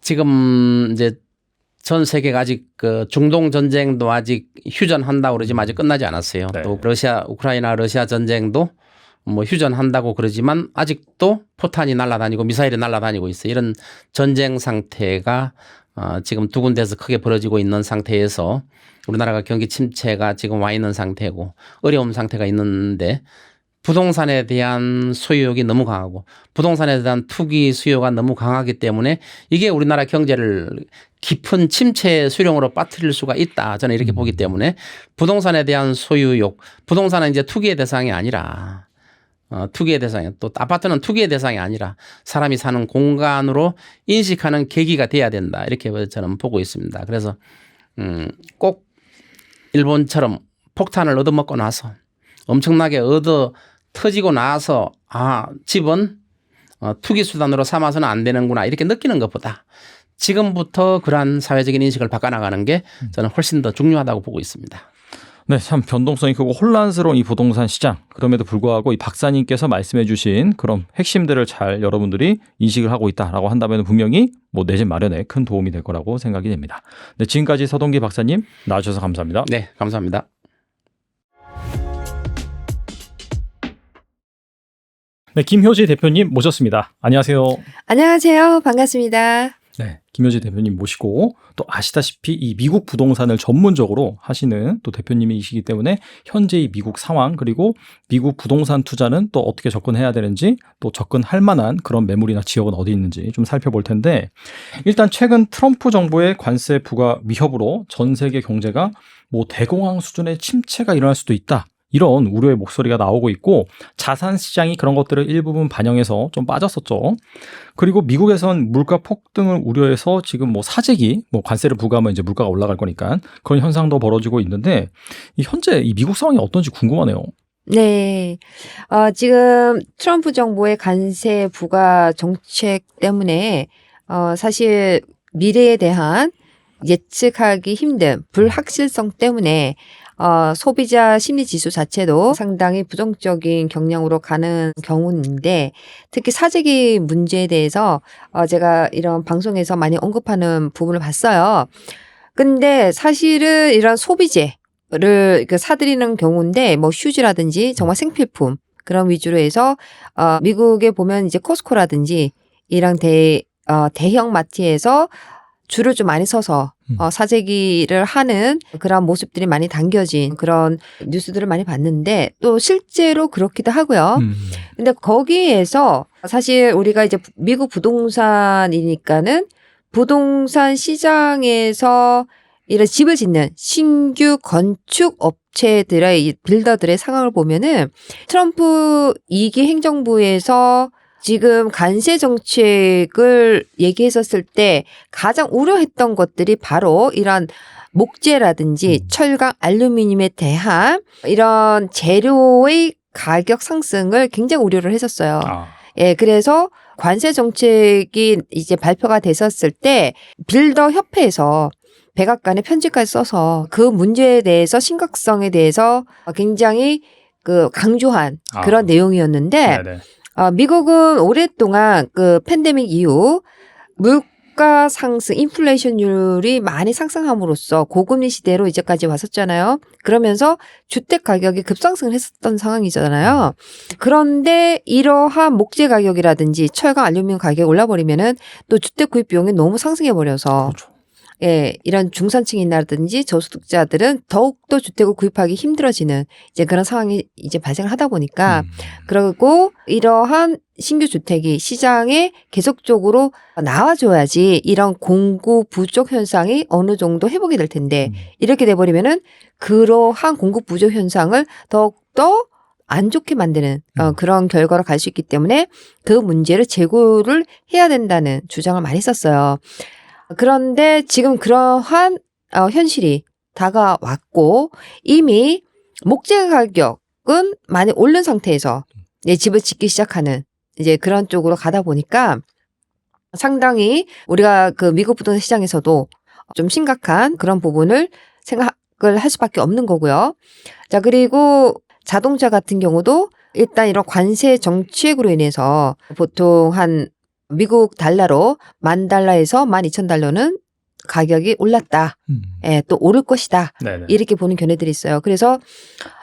지금 이제 전 세계가 아직 그 중동 전쟁도 아직 휴전한다고 그러지만 아직 끝나지 않았어요. 네. 또 우크라이나 러시아 전쟁도 뭐 휴전한다고 그러지만 아직도 포탄이 날아다니고 미사일이 날아다니고 있어요. 이런 전쟁 상태가 지금 두 군데에서 크게 벌어지고 있는 상태에서 우리나라가 경기 침체가 지금 와 있는 상태고 어려운 상태가 있는데 부동산에 대한 소유욕이 너무 강하고 부동산에 대한 투기 수요가 너무 강하기 때문에 이게 우리나라 경제를 깊은 침체 수령으로 빠뜨릴 수가 있다. 저는 이렇게 보기 때문에 부동산에 대한 소유욕, 부동산은 이제 투기의 대상이 아니라 투기의 대상이 또 아파트는 투기의 대상이 아니라 사람이 사는 공간으로 인식하는 계기가 돼야 된다. 이렇게 저는 보고 있습니다. 그래서 꼭 일본처럼 폭탄을 얻어먹고 나서 엄청나게 터지고 나서 집은 투기 수단으로 삼아서는 안 되는구나 이렇게 느끼는 것보다 지금부터 그러한 사회적인 인식을 바꿔나가는 게 저는 훨씬 더 중요하다고 보고 있습니다. 네, 참 변동성이 크고 혼란스러운 이 부동산 시장. 그럼에도 불구하고 이 박사님께서 말씀해 주신 그런 핵심들을 잘 여러분들이 인식을 하고 있다라고 한다면 분명히 뭐 내 집 마련에 큰 도움이 될 거라고 생각이 됩니다. 네, 지금까지 서동기 박사님 나와주셔서 감사합니다. 네, 감사합니다. 네, 김효지 대표님 모셨습니다. 안녕하세요. 안녕하세요. 반갑습니다. 네, 김효지 대표님 모시고 또 아시다시피 이 미국 부동산을 전문적으로 하시는 또 대표님이시기 때문에 현재 이 미국 상황 그리고 미국 부동산 투자는 또 어떻게 접근해야 되는지 또 접근할 만한 그런 매물이나 지역은 어디 있는지 좀 살펴볼 텐데 일단 최근 트럼프 정부의 관세 부과 위협으로 전 세계 경제가 뭐 대공황 수준의 침체가 일어날 수도 있다. 이런 우려의 목소리가 나오고 있고 자산 시장이 그런 것들을 일부분 반영해서 좀 빠졌었죠. 그리고 미국에선 물가 폭등을 우려해서 지금 뭐 사재기, 뭐 관세를 부과하면 이제 물가가 올라갈 거니까 그런 현상도 벌어지고 있는데 현재 이 미국 상황이 어떤지 궁금하네요. 네. 지금 트럼프 정부의 관세 부과 정책 때문에 사실 미래에 대한 예측하기 힘든 불확실성 때문에 소비자 심리 지수 자체도 상당히 부정적인 경향으로 가는 경우인데 특히 사재기 문제에 대해서 제가 이런 방송에서 많이 언급하는 부분을 봤어요. 근데 사실은 이런 소비재를 사들이는 경우인데 뭐 휴지라든지 정말 생필품 그런 위주로 해서 미국에 보면 이제 코스코라든지 이런 대형 마트에서 줄을 좀 많이 서서 사재기를 하는 그런 모습들이 많이 담겨진 그런 뉴스들을 많이 봤는데 또 실제로 그렇기도 하고요. 근데 거기에서 사실 우리가 이제 미국 부동산이니까는 부동산 시장에서 이런 집을 짓는 신규 건축 업체들의 빌더들의 상황을 보면은 트럼프 2기 행정부에서 지금 관세 정책을 얘기했었을 때 가장 우려했던 것들이 바로 이런 목재라든지 철강, 알루미늄에 대한 이런 재료의 가격 상승을 굉장히 우려를 했었어요. 예, 그래서 관세 정책이 이제 발표가 됐었을 때 빌더 협회에서 백악관에 편지까지 써서 그 문제에 대해서 심각성에 대해서 굉장히 그 강조한 그런 내용이었는데 네네. 미국은 오랫동안 그 팬데믹 이후 물가 상승, 인플레이션율이 많이 상승함으로써 고금리 시대로 이제까지 왔었잖아요. 그러면서 주택 가격이 급상승을 했었던 상황이잖아요. 그런데 이러한 목재 가격이라든지 철강, 알루미늄 가격이 올라버리면은 또 주택 구입 비용이 너무 상승해버려서 그렇죠. 예, 이런 중산층이라든지 저소득자들은 더욱더 주택을 구입하기 힘들어지는 이제 그런 상황이 이제 발생을 하다 보니까 그리고 이러한 신규 주택이 시장에 계속적으로 나와줘야지 이런 공급 부족 현상이 어느 정도 회복이 될 텐데 이렇게 돼버리면은 그러한 공급 부족 현상을 더욱더 안 좋게 만드는 그런 결과로 갈 수 있기 때문에 그 문제를 제고를 해야 된다는 주장을 많이 썼어요. 그런데 지금 그러한 현실이 다가왔고 이미 목재 가격은 많이 오른 상태에서 이제 집을 짓기 시작하는 이제 그런 쪽으로 가다 보니까 상당히 우리가 그 미국 부동산 시장에서도 좀 심각한 그런 부분을 생각을 할 수밖에 없는 거고요. 자, 그리고 자동차 같은 경우도 일단 이런 관세 정책으로 인해서 보통 한 미국 달러로 $10,000에서 $12,000는 가격이 올랐다. 예, 또 오를 것이다. 네네. 이렇게 보는 견해들이 있어요. 그래서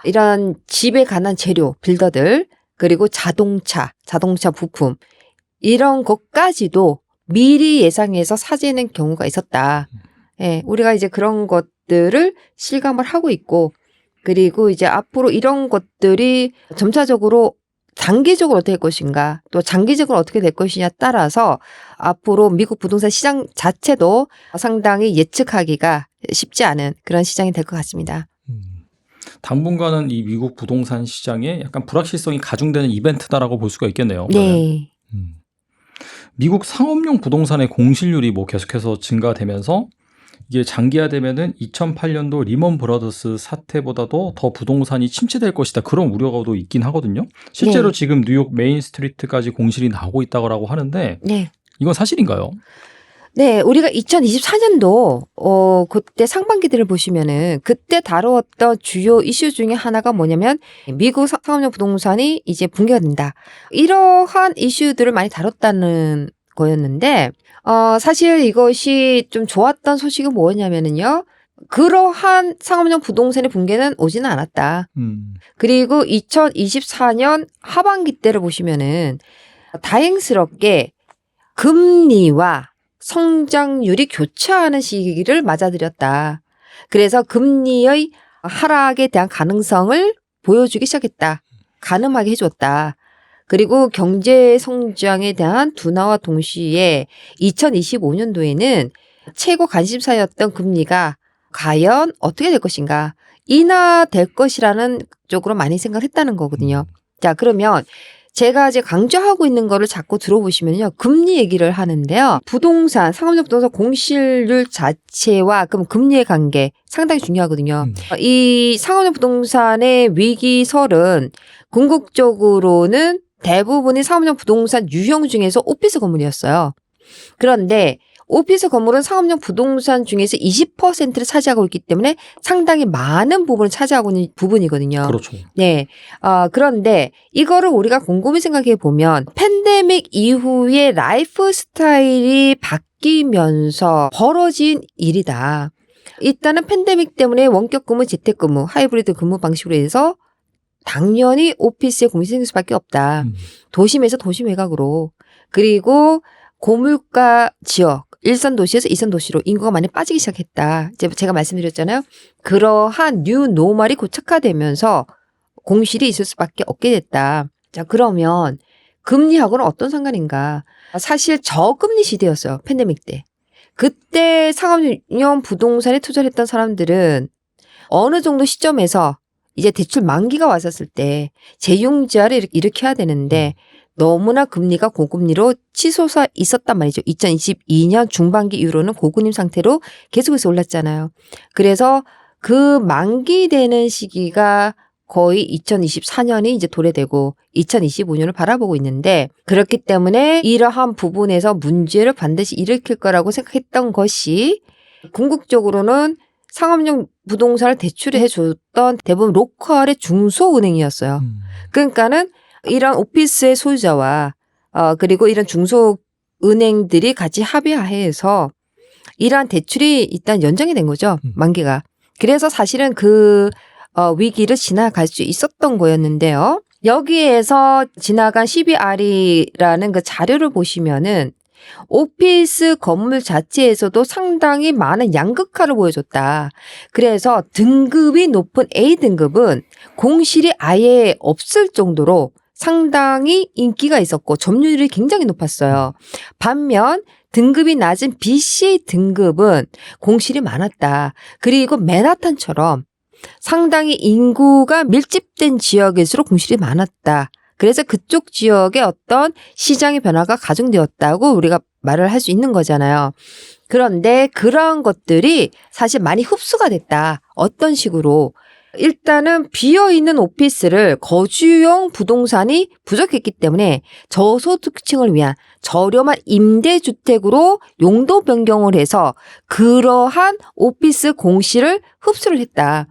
이런 집에 관한 재료, 빌더들, 그리고 자동차 부품 이런 것까지도 미리 예상해서 사재는 경우가 있었다. 예, 우리가 이제 그런 것들을 실감을 하고 있고 그리고 이제 앞으로 이런 것들이 점차적으로 단기적으로 어떻게 될 것인가 또 장기적으로 어떻게 될 것이냐 따라서 앞으로 미국 부동산 시장 자체도 상당히 예측하기가 쉽지 않은 그런 시장이 될 것 같습니다. 당분간은 이 미국 부동산 시장에 약간 불확실성이 가중되는 이벤트다라고 볼 수가 있겠네요. 그러면. 네. 미국 상업용 부동산의 공실률이 뭐 계속해서 증가되면서 이게 장기화되면은 2008년도 리먼 브라더스 사태보다도 더 부동산이 침체될 것이다. 그런 우려가 있긴 하거든요. 실제로 네. 지금 뉴욕 메인 스트리트까지 공실이 나오고 있다고 하는데 네. 이건 사실인가요? 네, 우리가 2024년도 그때 상반기들을 보시면은 그때 다루었던 주요 이슈 중에 하나가 뭐냐면 미국 상업용 부동산이 이제 붕괴가 된다. 이러한 이슈들을 많이 다뤘다는 거였는데 사실 이것이 좀 좋았던 소식은 뭐였냐면은요. 그러한 상업용 부동산의 붕괴는 오지는 않았다. 그리고 2024년 하반기 때를 보시면은 다행스럽게 금리와 성장률이 교차하는 시기를 맞아들였다. 그래서 금리의 하락에 대한 가능성을 보여주기 시작했다. 가늠하게 해줬다. 그리고 경제 성장에 대한 둔화와 동시에 2025년도에는 최고 관심사였던 금리가 과연 어떻게 될 것인가 인하될 것이라는 쪽으로 많이 생각을 했다는 거거든요. 자, 그러면 제가 이제 강조하고 있는 거를 자꾸 들어보시면요. 금리 얘기를 하는데요. 부동산, 상업용 부동산 공실률 자체와 그럼 금리의 관계 상당히 중요하거든요. 이 상업용 부동산의 위기설은 궁극적으로는 대부분이 상업용 부동산 유형 중에서 오피스 건물이었어요. 그런데 오피스 건물은 상업용 부동산 중에서 20%를 차지하고 있기 때문에 상당히 많은 부분을 차지하고 있는 부분이거든요. 그렇죠. 네. 그런데 이거를 우리가 곰곰이 생각해 보면 팬데믹 이후에 라이프 스타일이 바뀌면서 벌어진 일이다. 일단은 팬데믹 때문에 원격 근무, 재택 근무, 하이브리드 근무 방식으로 해서 당연히 오피스에 고민이 생길 수밖에 없다. 도심에서 도시 외곽으로. 그리고 고물가 지역, 일선 도시에서 이선 도시로 인구가 많이 빠지기 시작했다. 제가 말씀드렸잖아요. 그러한 뉴 노멀이 고착화되면서 공실이 있을 수밖에 없게 됐다. 자, 그러면 금리하고는 어떤 상관인가? 사실 저금리 시대였어요. 팬데믹 때. 그때 상업용 부동산에 투자를 했던 사람들은 어느 정도 시점에서 이제 대출 만기가 왔었을 때 재융자를 이렇게 해야 되는데 너무나 금리가 고금리로 치솟아 있었단 말이죠. 2022년 중반기 이후로는 고금리 상태로 계속해서 올랐잖아요. 그래서 그 만기되는 시기가 거의 2024년이 이제 도래되고 2025년을 바라보고 있는데 그렇기 때문에 이러한 부분에서 문제를 반드시 일으킬 거라고 생각했던 것이 궁극적으로는 상업용 부동산을 대출해 줬던 대부분 로컬의 중소은행이었어요. 그러니까는 이런 오피스의 소유자와 그리고 이런 중소은행들이 같이 합의해서 이러한 대출이 일단 연장이 된 거죠. 만기가. 그래서 사실은 그 위기를 지나갈 수 있었던 거였는데요. 여기에서 지나간 CBR이라는 그 자료를 보시면은 오피스 건물 자체에서도 상당히 많은 양극화를 보여줬다. 그래서 등급이 높은 A등급은 공실이 아예 없을 정도로 상당히 인기가 있었고 점유율이 굉장히 높았어요. 반면 등급이 낮은 BC 등급은 공실이 많았다. 그리고 맨하탄처럼 상당히 인구가 밀집된 지역일수록 공실이 많았다. 그래서 그쪽 지역의 어떤 시장의 변화가 가중되었다고 우리가 말을 할 수 있는 거잖아요. 그런데 그러한 것들이 사실 많이 흡수가 됐다. 어떤 식으로? 일단은 비어있는 오피스를 거주용 부동산이 부족했기 때문에 저소득층을 위한 저렴한 임대주택으로 용도 변경을 해서 그러한 오피스 공실을 흡수를 했다.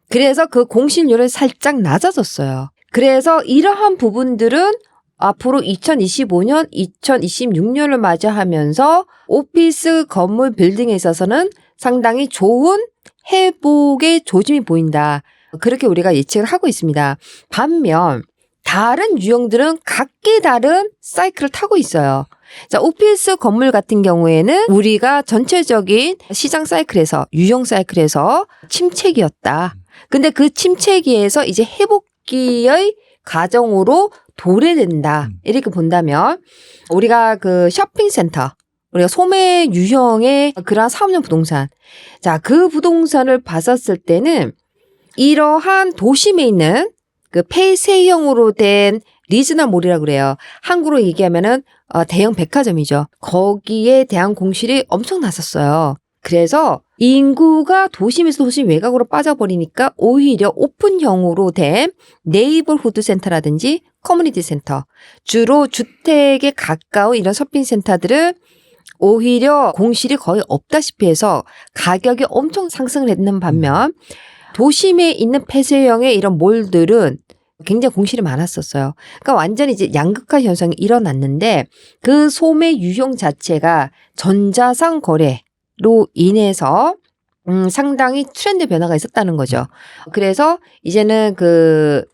그래서 그 공실률은 살짝 낮아졌어요. 그래서 이러한 부분들은 앞으로 2025년, 2026년을 맞이하면서 오피스 건물 빌딩에 있어서는 상당히 좋은 회복의 조짐이 보인다. 그렇게 우리가 예측을 하고 있습니다. 반면 다른 유형들은 각기 다른 사이클을 타고 있어요. 자, 오피스 건물 같은 경우에는 우리가 전체적인 시장 사이클에서 유형 사이클에서 침체기였다. 근데 그 침체기에서 이제 회복기의 과정으로 도래된다. 이렇게 본다면 우리가 그 쇼핑센터, 우리가 소매 유형의 그러한 사업용 부동산. 자, 그 부동산을 봤었을 때는 이러한 도심에 있는 그 폐쇄형으로 된 리즈널 몰이라고 그래요. 한국으로 얘기하면은 대형 백화점이죠. 거기에 대한 공실이 엄청 났었어요. 그래서 인구가 도심에서 도심 외곽으로 빠져버리니까 오히려 오픈형으로 된 네이버후드 센터라든지 커뮤니티 센터, 주로 주택에 가까운 이런 쇼핑센터들은 오히려 공실이 거의 없다시피 해서 가격이 엄청 상승을 했는 반면 도심에 있는 폐쇄형의 이런 몰들은 굉장히 공실이 많았었어요. 그러니까 완전히 이제 양극화 현상이 일어났는데 그 소매 유형 자체가 전자상 거래로 인해서 상당히 트렌드 변화가 있었다는 거죠. 그래서 이제는 그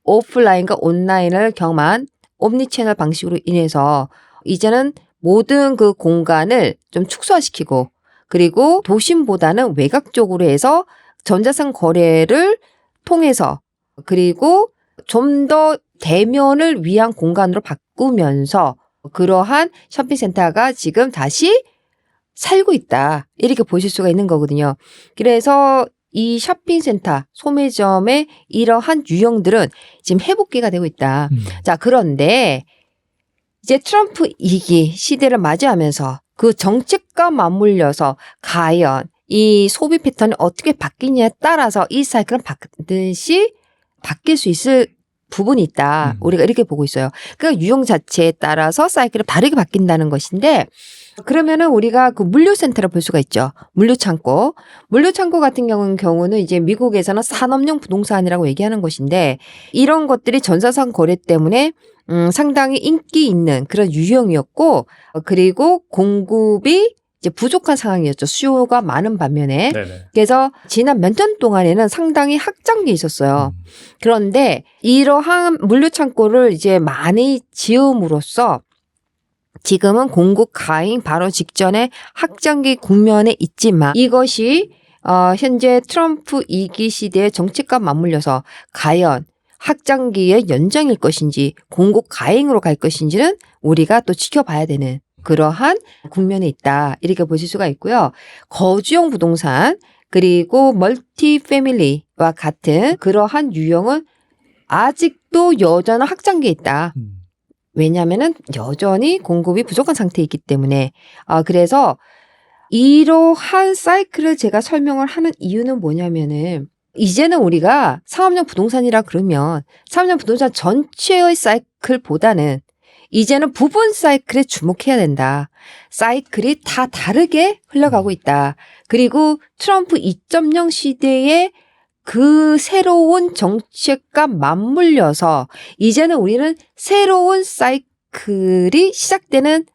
오프라인과 온라인을 경험한 옴니채널 방식으로 인해서 이제는 모든 그 공간을 좀 축소화시키고 그리고 도심보다는 외곽 쪽으로 해서 전자상 거래를 통해서 그리고 좀 더 대면을 위한 공간으로 바꾸면서 그러한 쇼핑센터가 지금 다시 살고 있다. 이렇게 보실 수가 있는 거거든요. 그래서 이 쇼핑센터, 소매점의 이러한 유형들은 지금 회복기가 되고 있다. 자, 그런데 이제 트럼프 2기 시대를 맞이하면서 그 정책과 맞물려서 과연 이 소비 패턴이 어떻게 바뀌냐에 따라서 이 사이클은 반드시 바뀔 수 있을 부분이 있다. 우리가 이렇게 보고 있어요. 그러니까 유형 자체에 따라서 사이클이 다르게 바뀐다는 것인데 그러면은 우리가 그 물류센터를 볼 수가 있죠. 물류창고. 물류창고 같은 경우는 이제 미국에서는 산업용 부동산이라고 얘기하는 것인데 이런 것들이 전자상 거래 때문에 상당히 인기 있는 그런 유형이었고 그리고 공급이 이제 부족한 상황이었죠. 수요가 많은 반면에. 네네. 그래서 지난 몇 년 동안에는 상당히 확장돼 있었어요. 그런데 이러한 물류창고를 이제 많이 지음으로써 지금은 공급 가행 바로 직전에 확장기 국면에 있지만 이것이 현재 트럼프 2기 시대의 정책과 맞물려서 과연 확장기의 연장일 것인지 공급 가행으로 갈 것인지는 우리가 또 지켜봐야 되는 그러한 국면에 있다. 이렇게 보실 수가 있고요. 거주용 부동산 그리고 멀티 패밀리와 같은 그러한 유형은 아직도 여전한 확장기에 있다. 왜냐하면은 여전히 공급이 부족한 상태이기 때문에. 그래서 이러한 사이클을 제가 설명을 하는 이유는 뭐냐면은 이제는 우리가 상업용 부동산이라 그러면 상업용 부동산 전체의 사이클보다는 이제는 부분 사이클에 주목해야 된다. 사이클이 다 다르게 흘러가고 있다. 그리고 트럼프 2.0 시대에 그 새로운 정책과 맞물려서 이제는 우리는 새로운 사이클이 시작되는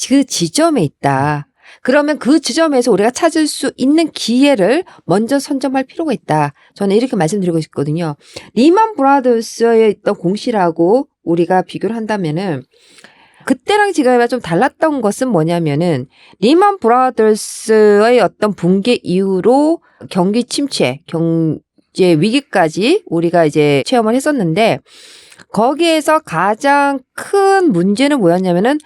그 지점에 있다. 그러면 그 지점에서 우리가 찾을 수 있는 기회를 먼저 선점할 필요가 있다. 저는 이렇게 말씀드리고 싶거든요. 리만 브라더스의 있던 공시라고 우리가 비교를 한다면은 그때랑 지금이랑 좀 달랐던 것은 뭐냐면은 리만 브라더스의 어떤 붕괴 이후로 경기 침체, 경제 위기까지 우리가 이제 체험을 했었는데 거기에서 가장 큰 문제는 뭐였냐면은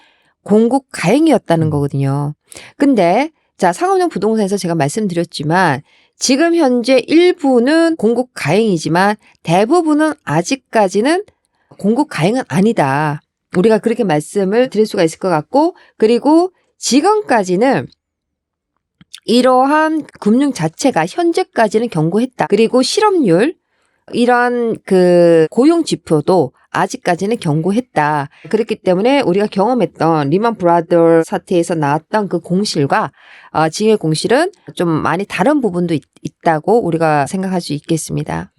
공급 가행이었다는 거거든요. 근데 자, 상업용 부동산에서 제가 말씀드렸지만 지금 현재 일부는 공급 가행이지만 대부분은 아직까지는 공급 가행은 아니다. 우리가 그렇게 말씀을 드릴 수가 있을 것 같고, 그리고 지금까지는 이러한 금융 자체가 현재까지는 견고했다. 그리고 실업률, 이러한 그 고용 지표도 아직까지는 견고했다. 그렇기 때문에 우리가 경험했던 리만 브라더 사태에서 나왔던 그 공실과 지금의 공실은 좀 많이 다른 부분도 있다고 우리가 생각할 수 있겠습니다.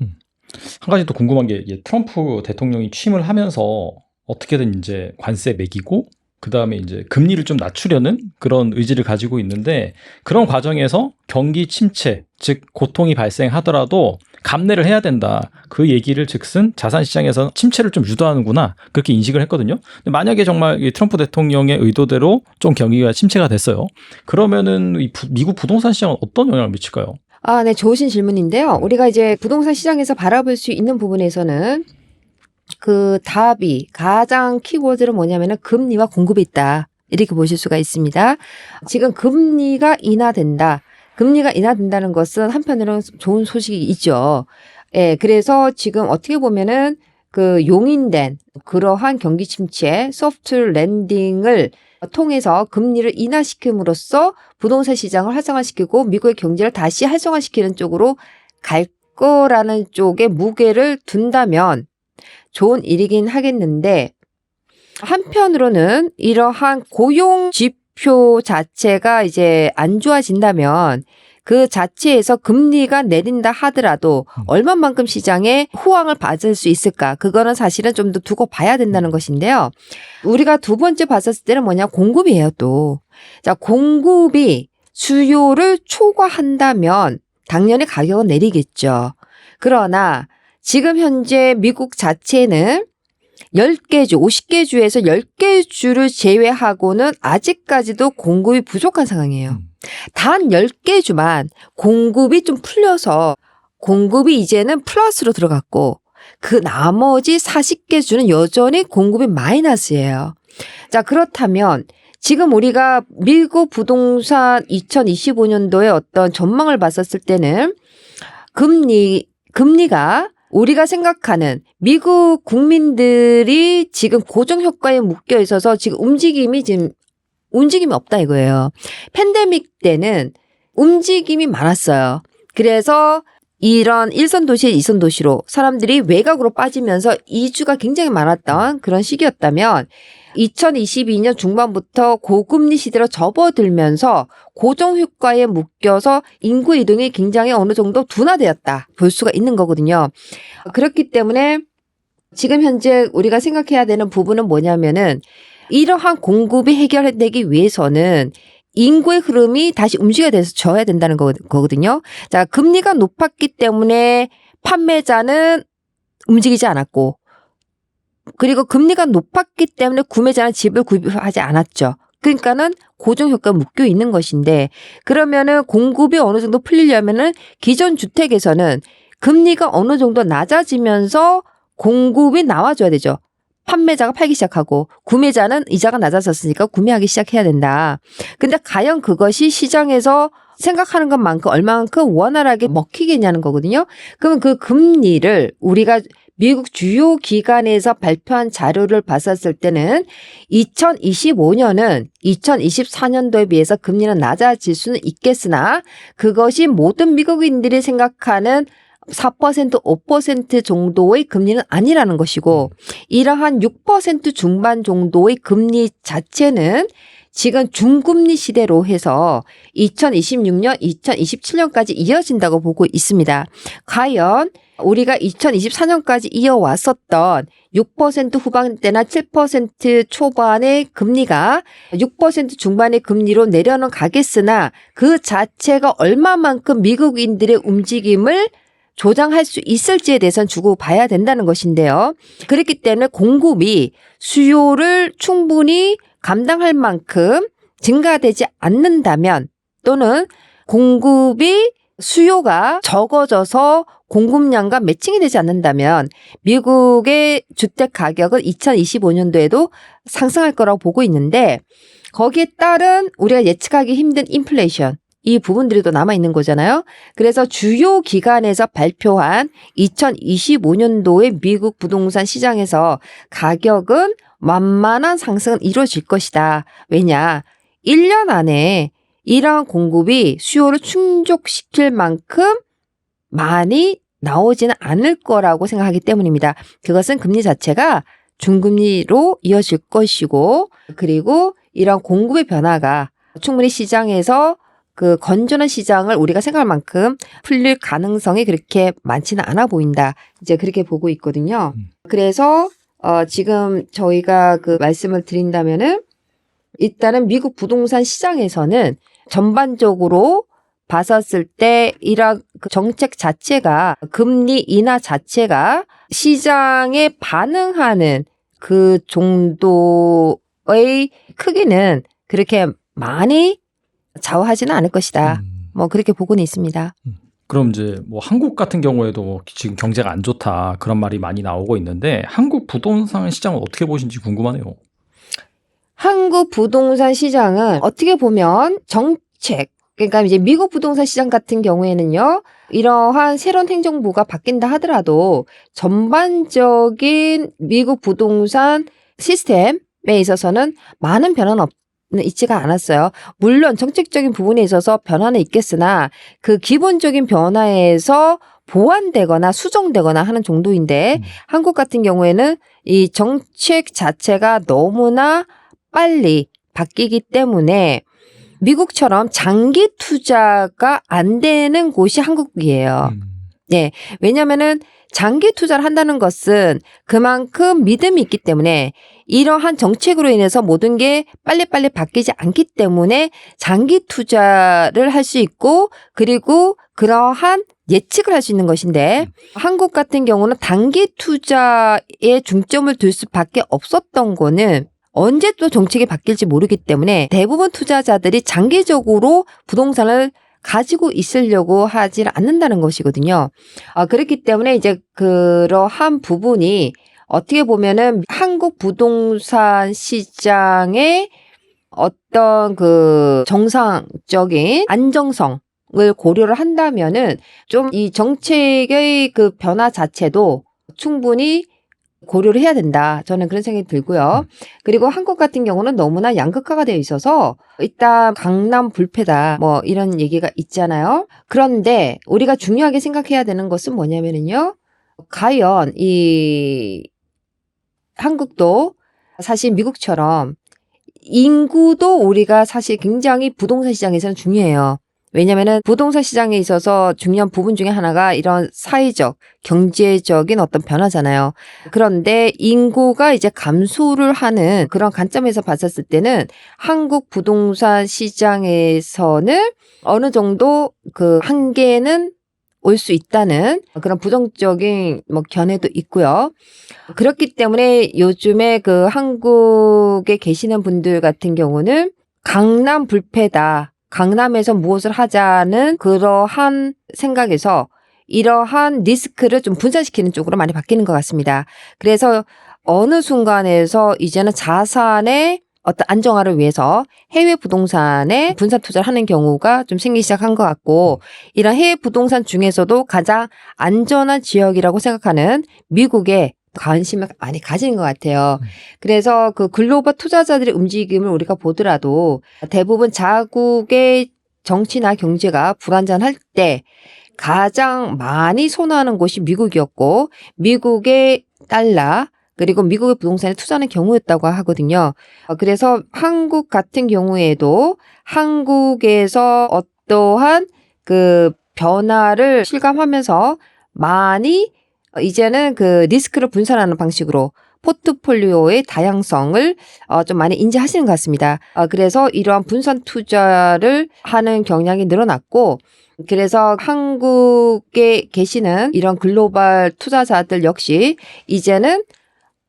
한 가지 또 궁금한 게 트럼프 대통령이 취임을 하면서 어떻게든 이제 관세 매기고 그다음에 이제 금리를 좀 낮추려는 그런 의지를 가지고 있는데 그런 과정에서 경기 침체, 즉 고통이 발생하더라도 감내를 해야 된다. 그 얘기를 즉슨 자산시장에서 침체를 좀 유도하는구나. 그렇게 인식을 했거든요. 근데 만약에 정말 이 트럼프 대통령의 의도대로 좀 경기가 침체가 됐어요. 그러면은 이 미국 부동산 시장은 어떤 영향을 미칠까요? 네, 좋으신 질문인데요. 우리가 이제 부동산 시장에서 바라볼 수 있는 부분에서는 그 답이 가장 키워드는 뭐냐면은 금리와 공급이 있다. 이렇게 보실 수가 있습니다. 지금 금리가 인하된다. 금리가 인하된다는 것은 한편으로는 좋은 소식이죠. 예, 그래서 지금 어떻게 보면은 그 용인된 그러한 경기 침체, 소프트 랜딩을 통해서 금리를 인하시킴으로써 부동산 시장을 활성화시키고 미국의 경제를 다시 활성화시키는 쪽으로 갈 거라는 쪽에 무게를 둔다면 좋은 일이긴 하겠는데 한편으로는 이러한 고용 지표 자체가 이제 안 좋아진다면 그 자체에서 금리가 내린다 하더라도 얼마만큼 시장에 호황을 받을 수 있을까? 그거는 사실은 좀 더 두고 봐야 된다는 것인데요. 우리가 두 번째 봤었을 때는 뭐냐? 공급이에요, 또. 자, 공급이 수요를 초과한다면 당연히 가격은 내리겠죠. 그러나 지금 현재 미국 자체는 10개 주, 50개 주에서 10개 주를 제외하고는 아직까지도 공급이 부족한 상황이에요. 단 10개 주만 공급이 좀 풀려서 공급이 이제는 플러스로 들어갔고 그 나머지 40개 주는 여전히 공급이 마이너스예요. 자, 그렇다면 지금 우리가 미국 부동산 2025년도에 어떤 전망을 봤었을 때는 금리가 우리가 생각하는 미국 국민들이 지금 고정효과에 묶여 있어서 지금 움직임이 없다 이거예요. 팬데믹 때는 움직임이 많았어요. 그래서 이런 1선 도시에 2선 도시로 사람들이 외곽으로 빠지면서 이주가 굉장히 많았던 그런 시기였다면 2022년 중반부터 고금리 시대로 접어들면서 고정효과에 묶여서 인구 이동이 굉장히 어느 정도 둔화되었다 볼 수가 있는 거거든요. 그렇기 때문에 지금 현재 우리가 생각해야 되는 부분은 뭐냐면은 이러한 공급이 해결되기 위해서는 인구의 흐름이 다시 움직여져야 된다는 거거든요. 자, 금리가 높았기 때문에 판매자는 움직이지 않았고 그리고 금리가 높았기 때문에 구매자는 집을 구입하지 않았죠. 그러니까는 고정효과가 묶여 있는 것인데 그러면은 공급이 어느 정도 풀리려면은 기존 주택에서는 금리가 어느 정도 낮아지면서 공급이 나와줘야 되죠. 판매자가 팔기 시작하고 구매자는 이자가 낮아졌으니까 구매하기 시작해야 된다. 근데 과연 그것이 시장에서 생각하는 것만큼 얼마만큼 원활하게 먹히겠냐는 거거든요. 그러면 그 금리를 우리가 미국 주요 기관에서 발표한 자료를 봤었을 때는 2025년은 2024년도에 비해서 금리는 낮아질 수는 있겠으나 그것이 모든 미국인들이 생각하는 4%, 5% 정도의 금리는 아니라는 것이고 이러한 6% 중반 정도의 금리 자체는 지금 중금리 시대로 해서 2026년, 2027년까지 이어진다고 보고 있습니다. 과연 우리가 2024년까지 이어왔었던 6% 후반대나 7% 초반의 금리가 6% 중반의 금리로 내려는 가겠으나 그 자체가 얼마만큼 미국인들의 움직임을 조장할 수 있을지에 대해서는 두고 봐야 된다는 것인데요. 그렇기 때문에 공급이 수요를 충분히 감당할 만큼 증가되지 않는다면 또는 공급이 수요가 적어져서 공급량과 매칭이 되지 않는다면 미국의 주택 가격은 2025년도에도 상승할 거라고 보고 있는데 거기에 따른 우리가 예측하기 힘든 인플레이션 이 부분들이 또 남아있는 거잖아요. 그래서 주요 기관에서 발표한 2025년도의 미국 부동산 시장에서 가격은 완만한 상승은 이루어질 것이다. 왜냐? 1년 안에 이러한 공급이 수요를 충족시킬 만큼 많이 나오지는 않을 거라고 생각하기 때문입니다. 그것은 금리 자체가 중금리로 이어질 것이고 그리고 이런 공급의 변화가 충분히 시장에서 그 건전한 시장을 우리가 생각할 만큼 풀릴 가능성이 그렇게 많지는 않아 보인다. 이제 그렇게 보고 있거든요. 그래서 지금 저희가 그 말씀을 드린다면은 일단은 미국 부동산 시장에서는 전반적으로 봤었을 때 이런 그 정책 자체가 금리 인하 자체가 시장에 반응하는 그 정도의 크기는 그렇게 많이 좌우하지는 않을 것이다. 뭐 그렇게 보고는 있습니다. 그럼 이제 뭐 한국 같은 경우에도 지금 경제가 안 좋다 그런 말이 많이 나오고 있는데 한국 부동산 시장은 어떻게 보시는지 궁금하네요. 한국 부동산 시장은 어떻게 보면 정책, 그러니까 이제 미국 부동산 시장 같은 경우에는요, 이러한 새로운 행정부가 바뀐다 하더라도 전반적인 미국 부동산 시스템에 있어서는 많은 변화는 있지가 않았어요. 물론 정책적인 부분에 있어서 변화는 있겠으나 그 기본적인 변화에서 보완되거나 수정되거나 하는 정도인데 한국 같은 경우에는 이 정책 자체가 너무나 빨리 바뀌기 때문에 미국처럼 장기 투자가 안 되는 곳이 한국이에요. 네, 왜냐하면은 장기 투자를 한다는 것은 그만큼 믿음이 있기 때문에 이러한 정책으로 인해서 모든 게 빨리빨리 바뀌지 않기 때문에 장기 투자를 할 수 있고 그리고 그러한 예측을 할 수 있는 것인데 한국 같은 경우는 단기 투자에 중점을 둘 수밖에 없었던 거는 언제 또 정책이 바뀔지 모르기 때문에 대부분 투자자들이 장기적으로 부동산을 가지고 있으려고 하질 않는다는 것이거든요. 그렇기 때문에 이제 그러한 부분이 어떻게 보면은 한국 부동산 시장의 어떤 그 정상적인 안정성을 고려를 한다면은 좀 이 정책의 그 변화 자체도 충분히 고려를 해야 된다. 저는 그런 생각이 들고요. 그리고 한국 같은 경우는 너무나 양극화가 되어 있어서 일단 강남 불패다 뭐 이런 얘기가 있잖아요. 그런데 우리가 중요하게 생각해야 되는 것은 뭐냐면은요. 과연 이 한국도 사실 미국처럼 인구도 우리가 사실 굉장히 부동산 시장에서는 중요해요. 왜냐하면 부동산 시장에 있어서 중요한 부분 중에 하나가 이런 사회적, 경제적인 어떤 변화잖아요. 그런데 인구가 이제 감소를 하는 그런 관점에서 봤었을 때는 한국 부동산 시장에서는 어느 정도 그 한계는 올 수 있다는 그런 부정적인 뭐 견해도 있고요. 그렇기 때문에 요즘에 그 한국에 계시는 분들 같은 경우는 강남 불패다. 강남에서 무엇을 하자는 그러한 생각에서 이러한 리스크를 좀 분산시키는 쪽으로 많이 바뀌는 것 같습니다. 그래서 어느 순간에서 이제는 자산의 어떤 안정화를 위해서 해외 부동산에 분산 투자를 하는 경우가 좀 생기기 시작한 것 같고 이런 해외 부동산 중에서도 가장 안전한 지역이라고 생각하는 미국에 관심을 많이 가지는 것 같아요. 그래서 그 글로벌 투자자들의 움직임을 우리가 보더라도 대부분 자국의 정치나 경제가 불안정할 때 가장 많이 선호하는 곳이 미국이었고 미국의 달러 그리고 미국의 부동산에 투자하는 경우였다고 하거든요. 그래서 한국 같은 경우에도 한국에서 어떠한 그 변화를 실감하면서 많이 이제는 그 리스크를 분산하는 방식으로 포트폴리오의 다양성을 좀 많이 인지하시는 것 같습니다. 그래서 이러한 분산 투자를 하는 경향이 늘어났고 그래서 한국에 계시는 이런 글로벌 투자자들 역시 이제는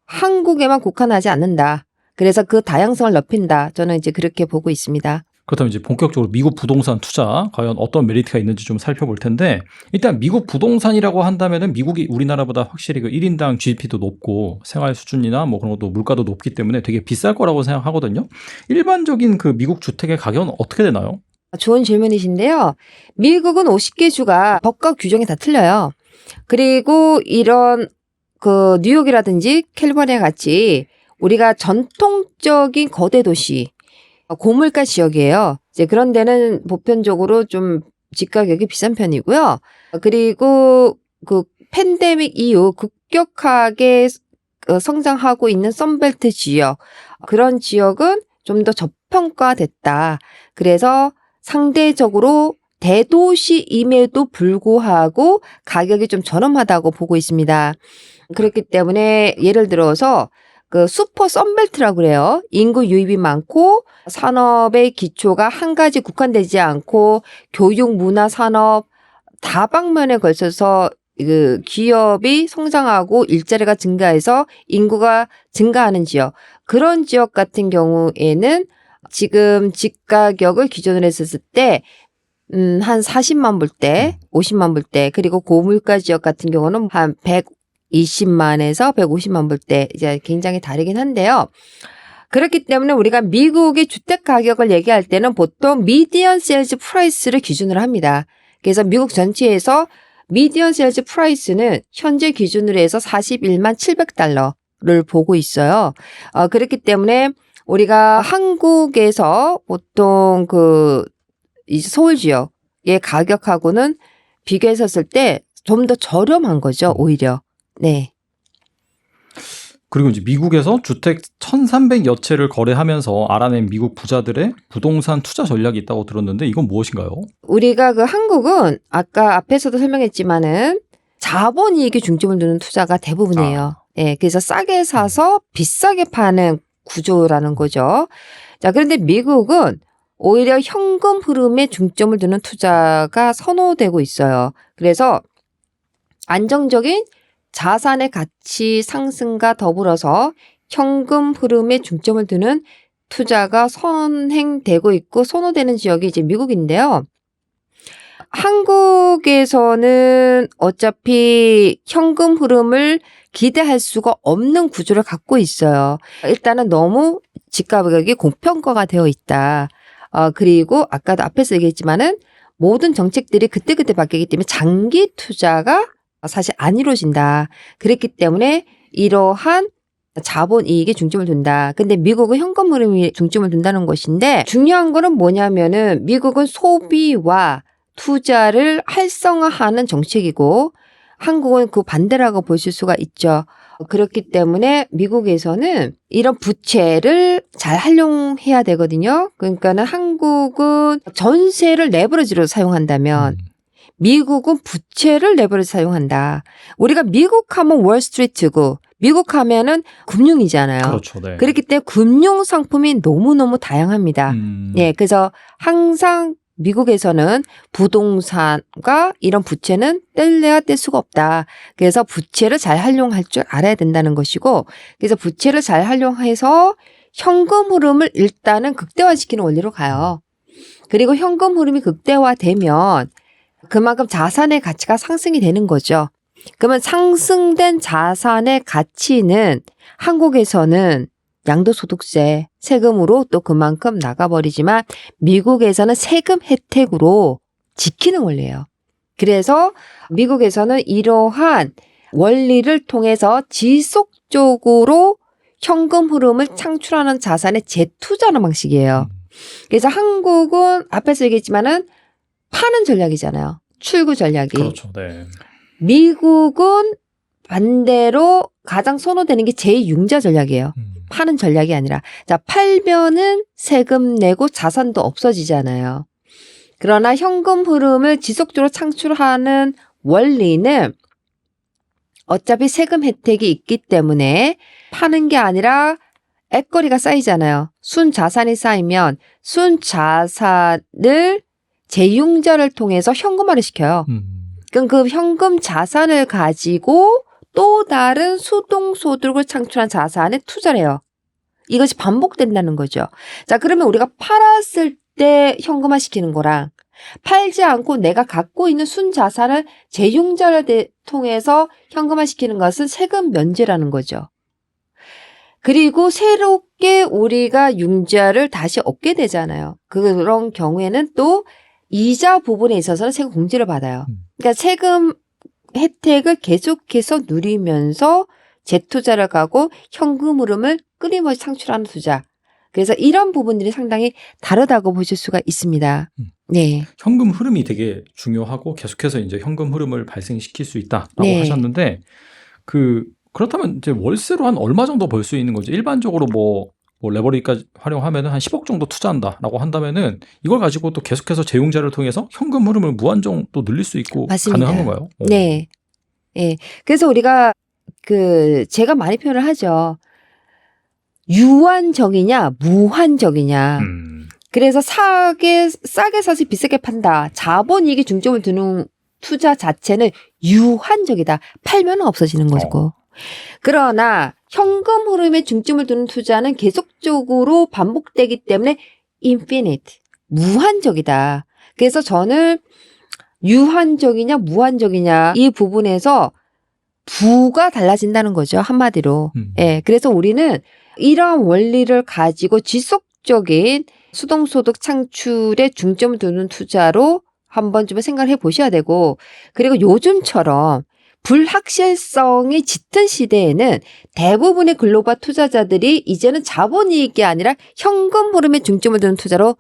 한국에만 국한하지 않는다. 그래서 그 다양성을 넓힌다. 저는 이제 그렇게 보고 있습니다. 그렇다면 이제 본격적으로 미국 부동산 투자 과연 어떤 메리트가 있는지 좀 살펴볼 텐데 일단 미국 부동산이라고 한다면은 미국이 우리나라보다 확실히 그 1인당 GDP도 높고 생활 수준이나 뭐 그런 것도 물가도 높기 때문에 되게 비쌀 거라고 생각하거든요. 일반적인 그 미국 주택의 가격은 어떻게 되나요? 좋은 질문이신데요. 미국은 50개 주가 법과 규정이 다 틀려요. 그리고 이런 그 뉴욕이라든지 캘리포니아 같이 우리가 전통적인 거대 도시 고물가 지역이에요. 이제 그런 데는 보편적으로 좀 집가격이 비싼 편이고요. 그리고 그 팬데믹 이후 급격하게 성장하고 있는 선벨트 지역 그런 지역은 좀 더 저평가됐다. 그래서 상대적으로 대도시임에도 불구하고 가격이 좀 저렴하다고 보고 있습니다. 그렇기 때문에 예를 들어서 그 슈퍼 선벨트라고 그래요. 인구 유입이 많고 산업의 기초가 한 가지 국한되지 않고 교육, 문화, 산업 다방면에 걸쳐서 그 기업이 성장하고 일자리가 증가해서 인구가 증가하는 지역. 그런 지역 같은 경우에는 지금 집가격을 기준으로 했었을 때 한 40만 불대, 50만 불대, 그리고 고물가 지역 같은 경우는 한 120만에서 150만 불대 이제 굉장히 다르긴 한데요. 그렇기 때문에 우리가 미국의 주택 가격을 얘기할 때는 보통 미디언 세일즈 프라이스를 기준으로 합니다. 그래서 미국 전체에서 미디언 세일즈 프라이스는 현재 기준으로 해서 41만 700달러를 보고 있어요. 그렇기 때문에 우리가 한국에서 보통 이 서울 지역의 가격하고는 비교했었을 때 좀 더 저렴한 거죠, 오히려. 네. 그리고 이제 미국에서 주택 1,300여 채를 거래하면서 알아낸 미국 부자들의 부동산 투자 전략이 있다고 들었는데 이건 무엇인가요? 우리가 그 한국은 아까 앞에서도 설명했지만은 자본이익에 중점을 두는 투자가 대부분이에요. 예, 그래서 싸게 사서 비싸게 파는 구조라는 거죠. 자, 그런데 미국은 오히려 현금 흐름에 중점을 두는 투자가 선호되고 있어요. 그래서 안정적인 자산의 가치 상승과 더불어서 현금 흐름에 중점을 두는 투자가 선행되고 있고 선호되는 지역이 이제 미국인데요. 한국에서는 어차피 현금 흐름을 기대할 수가 없는 구조를 갖고 있어요. 일단은 너무 집가격이 고평가가 되어 있다. 그리고 아까도 앞에서 얘기했지만은 모든 정책들이 그때그때 바뀌기 때문에 장기 투자가 사실 안 이루어진다. 그렇기 때문에 이러한 자본 이익에 중점을 둔다. 근데 미국은 현금 흐름에 중점을 둔다는 것인데 중요한 거는 뭐냐면은 미국은 소비와 투자를 활성화하는 정책이고 한국은 그 반대라고 보실 수가 있죠. 그렇기 때문에 미국에서는 이런 부채를 잘 활용해야 되거든요. 그러니까는 한국은 전세를 레버리지로 사용한다면 미국은 부채를 레버리지 사용한다. 우리가 미국 하면 월스트리트고 미국 하면은 금융이잖아요. 그렇죠. 네. 그렇기 때문에 금융 상품이 너무너무 다양합니다. 예, 그래서 항상 미국에서는 부동산과 이런 부채는 뗄래야 뗄 수가 없다. 그래서 부채를 잘 활용할 줄 알아야 된다는 것이고 그래서 부채를 잘 활용해서 현금 흐름을 일단은 극대화시키는 원리로 가요. 그리고 현금 흐름이 극대화되면 그만큼 자산의 가치가 상승이 되는 거죠. 그러면 상승된 자산의 가치는 한국에서는 양도소득세 세금으로 또 그만큼 나가버리지만 미국에서는 세금 혜택으로 지키는 원리예요. 그래서 미국에서는 이러한 원리를 통해서 지속적으로 현금 흐름을 창출하는 자산의 재투자하는 방식이에요. 그래서 한국은 앞에서 얘기했지만은 파는 전략이잖아요. 출구 전략이. 그렇죠. 네. 미국은 반대로 가장 선호되는 게 제2융자 전략이에요. 파는 전략이 아니라. 자, 팔면은 세금 내고 자산도 없어지잖아요. 그러나 현금 흐름을 지속적으로 창출하는 원리는 어차피 세금 혜택이 있기 때문에 파는 게 아니라 액거리가 쌓이잖아요. 순자산이 쌓이면 순자산을 제2융자를 통해서 현금화를 시켜요. 그럼 그 현금 자산을 가지고 또 다른 수동소득을 창출한 자산에 투자를 해요. 이것이 반복된다는 거죠. 자, 그러면 우리가 팔았을 때 현금화 시키는 거랑 팔지 않고 내가 갖고 있는 순자산을 제2융자를 통해서 현금화 시키는 것은 세금 면제라는 거죠. 그리고 새롭게 우리가 융자를 다시 얻게 되잖아요. 그런 경우에는 또 이자 부분에 있어서는 세금 공제를 받아요. 그러니까 세금 혜택을 계속해서 누리면서 재투자를 가고 현금 흐름을 끊임없이 창출하는 투자. 그래서 이런 부분들이 상당히 다르다고 보실 수가 있습니다. 네. 현금 흐름이 되게 중요하고 계속해서 이제 현금 흐름을 발생시킬 수 있다라고 네. 하셨는데 그렇다면 이제 월세로 한 얼마 정도 벌 수 있는 거죠? 일반적으로 뭐 레버리지까지 활용하면은 한 10억 정도 투자한다라고 한다면은 이걸 가지고 또 계속해서 재융자를 통해서 현금 흐름을 무한정 또 늘릴 수 있고 맞습니다. 가능한 건가요? 네. 예. 그래서 우리가 제가 많이 표현을 하죠. 유한적이냐, 무한적이냐. 그래서 싸게 사서 비싸게 판다. 자본이익에 중점을 두는 투자 자체는 유한적이다. 팔면 없어지는 거고. 그러나 현금 흐름에 중점을 두는 투자는 계속적으로 반복되기 때문에 infinite, 무한적이다. 그래서 저는 유한적이냐 무한적이냐 이 부분에서 부가 달라진다는 거죠. 한마디로. 예, 그래서 우리는 이러한 원리를 가지고 지속적인 수동소득 창출에 중점을 두는 투자로 한 번쯤은 생각을 해보셔야 되고, 그리고 요즘처럼 불확실성이 짙은 시대에는 대부분의 글로벌 투자자들이 이제는 자본이익이 아니라 현금 흐름에 중점을 두는 투자로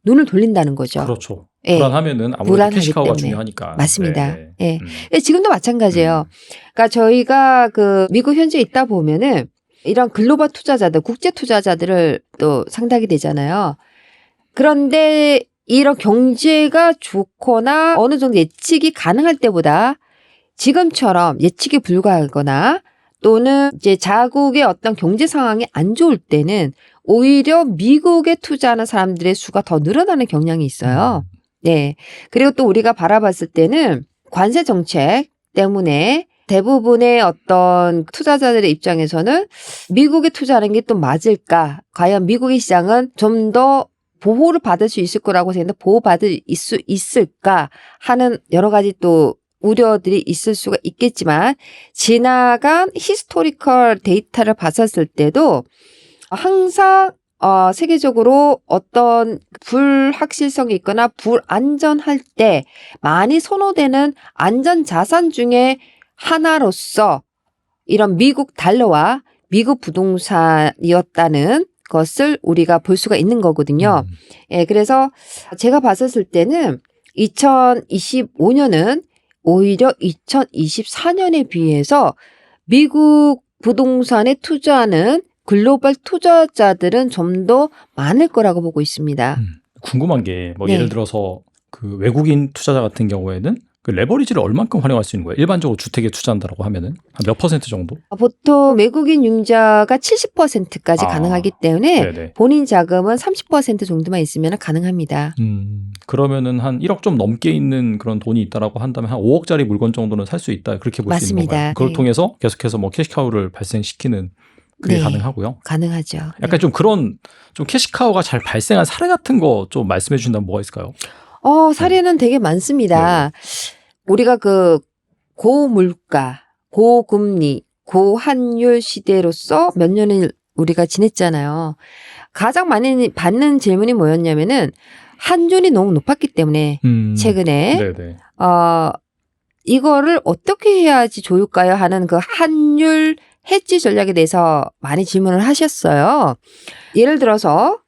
눈을 돌린다는 거죠. 그렇죠. 예. 불안하면은 아무래도 불안하기 캐시카우가 때문에. 중요하니까. 맞습니다. 네. 예. 지금도 마찬가지예요. 그러니까 저희가 미국 현지에 있다 보면은 이런 글로벌 투자자들, 국제 투자자들을 또 상대하게 되잖아요. 그런데 이런 경제가 좋거나 어느 정도 예측이 가능할 때보다 지금처럼 예측이 불가하거나 또는 이제 자국의 어떤 경제 상황이 안 좋을 때는 오히려 미국에 투자하는 사람들의 수가 더 늘어나는 경향이 있어요. 네. 그리고 또 우리가 바라봤을 때는 관세 정책 때문에 대부분의 어떤 투자자들의 입장에서는 미국에 투자하는 게 또 맞을까? 과연 미국의 시장은 좀 더 보호를 받을 수 있을 거라고 생각했는데 보호받을 수 있을까 하는 여러 가지 또 우려들이 있을 수가 있겠지만 지나간 히스토리컬 데이터를 봤었을 때도 항상 세계적으로 어떤 불확실성이 있거나 불안전할 때 많이 선호되는 안전자산 중에 하나로서 이런 미국 달러와 미국 부동산이었다는 것을 우리가 볼 수가 있는 거거든요. 예, 그래서 제가 봤었을 때는 2025년은 오히려 2024년에 비해서 미국 부동산에 투자하는 글로벌 투자자들은 좀 더 많을 거라고 보고 있습니다. 궁금한 게 뭐 네. 예를 들어서 그 외국인 투자자 같은 경우에는 그 레버리지를 얼만큼 활용할 수 있는 거예요? 일반적으로 주택에 투자한다고 하면은 한 몇 퍼센트 정도? 보통 외국인 융자가 70%까지 가능하기 때문에 네네. 본인 자금은 30% 정도만 있으면 가능합니다. 그러면은 한 1억 좀 넘게 있는 그런 돈이 있다라고 한다면 한 5억짜리 물건 정도는 살 수 있다 그렇게 볼 수 있는 맞습니다. 건가요? 그걸 네. 통해서 계속해서 뭐 캐시카우를 발생시키는 그게 네. 가능하고요. 가능하죠. 약간 좀 그런 좀 캐시카우가 잘 발생한 사례 같은 거 좀 말씀해 주신다면 뭐가 있을까요? 사례는 되게 많습니다. 우리가 고물가, 고금리, 고환율 시대로서 몇 년을 우리가 지냈잖아요. 가장 많이 받는 질문이 뭐였냐면은 환율이 너무 높았기 때문에 최근에 네네. 이거를 어떻게 해야지 좋을까요? 하는 그 환율 해지 전략에 대해서 많이 질문을 하셨어요. 예를 들어서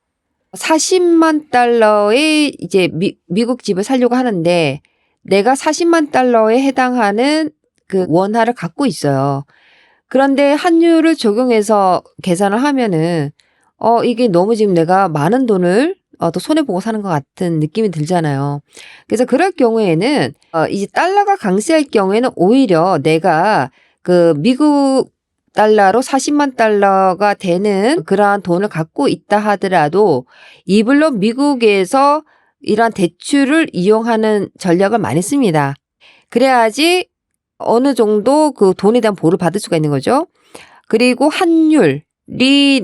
40만 달러의 이제 미국 집을 살려고 하는데 내가 40만 달러에 해당하는 그 원화를 갖고 있어요. 그런데 환율을 적용해서 계산을 하면은 이게 너무 지금 내가 많은 돈을 더 손해보고 사는 것 같은 느낌이 들잖아요. 그래서 그럴 경우에는 이제 달러가 강세할 경우에는 오히려 내가 그 미국 달러로 40만 달러가 되는 그러한 돈을 갖고 있다 하더라도 이불로 미국에서 이러한 대출을 이용하는 전략을 많이 씁니다. 그래야지 어느 정도 그 돈에 대한 보호를 받을 수가 있는 거죠. 그리고 환율이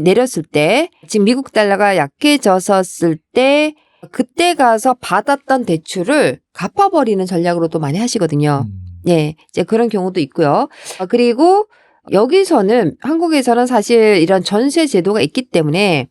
내렸을 때 지금 미국 달러가 약해졌었을 때 그때 가서 받았던 대출을 갚아버리는 전략으로도 많이 하시거든요. 네, 이제 그런 경우도 있고요. 그리고 여기서는 한국에서는 사실 이런 전세 제도가 있기 때문에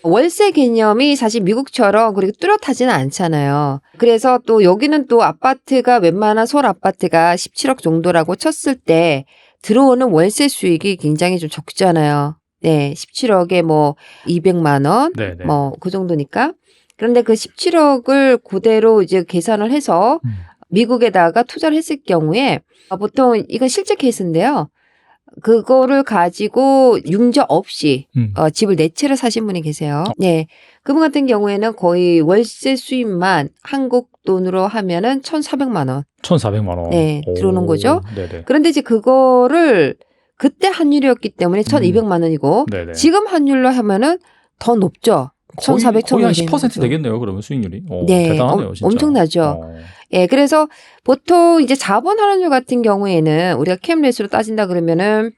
월세 개념이 사실 미국처럼 그렇게 뚜렷하지는 않잖아요. 그래서 또 여기는 또 아파트가 웬만한 서울 아파트가 17억 정도라고 쳤을 때 들어오는 월세 수익이 굉장히 좀 적잖아요. 네, 17억에 뭐 200만 원, 네네. 뭐 그 정도니까. 그런데 그 17억을 그대로 이제 계산을 해서 미국에다가 투자를 했을 경우에 보통 이건 실제 케이스인데요. 그거를 가지고 융자 없이 집을 4채를 사신 분이 계세요. 네. 그분 같은 경우에는 거의 월세 수입만 한국 돈으로 하면은 1,400만 원. 1,400만 원. 네, 들어오는 거죠. 네네. 그런데 이제 그거를 그때 환율이었기 때문에 1,200만 원이고 네네. 지금 환율로 하면은 더 높죠. 1,400, 거의 한 1,500 10% 되겠네요. 그러면 수익률이. 네, 대단하네요, 진짜. 엄청나죠. 예, 그래서 보통 이제 자본 환원율 같은 경우에는 우리가 캠레이스로 따진다 그러면은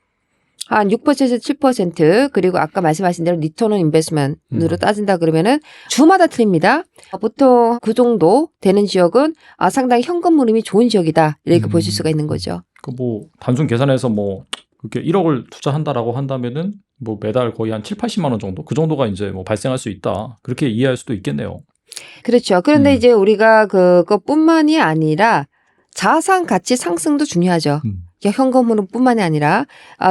한 6%, 7% 그리고 아까 말씀하신 대로 리턴 온 인베스트먼트로 따진다 그러면은 주마다 틀립니다. 보통 그 정도 되는 지역은 상당히 현금 흐름이 좋은 지역이다. 이렇게 보실 수가 있는 거죠. 그 뭐 단순 계산해서 뭐 그렇게 1억을 투자한다라고 한다면은 뭐 매달 거의 한 7, 80만 원 정도 그 정도가 이제 뭐 발생할 수 있다. 그렇게 이해할 수도 있겠네요. 그렇죠. 그런데 이제 우리가 그것뿐만이 아니라 자산 가치 상승도 중요하죠. 현금 흐름뿐만이 아니라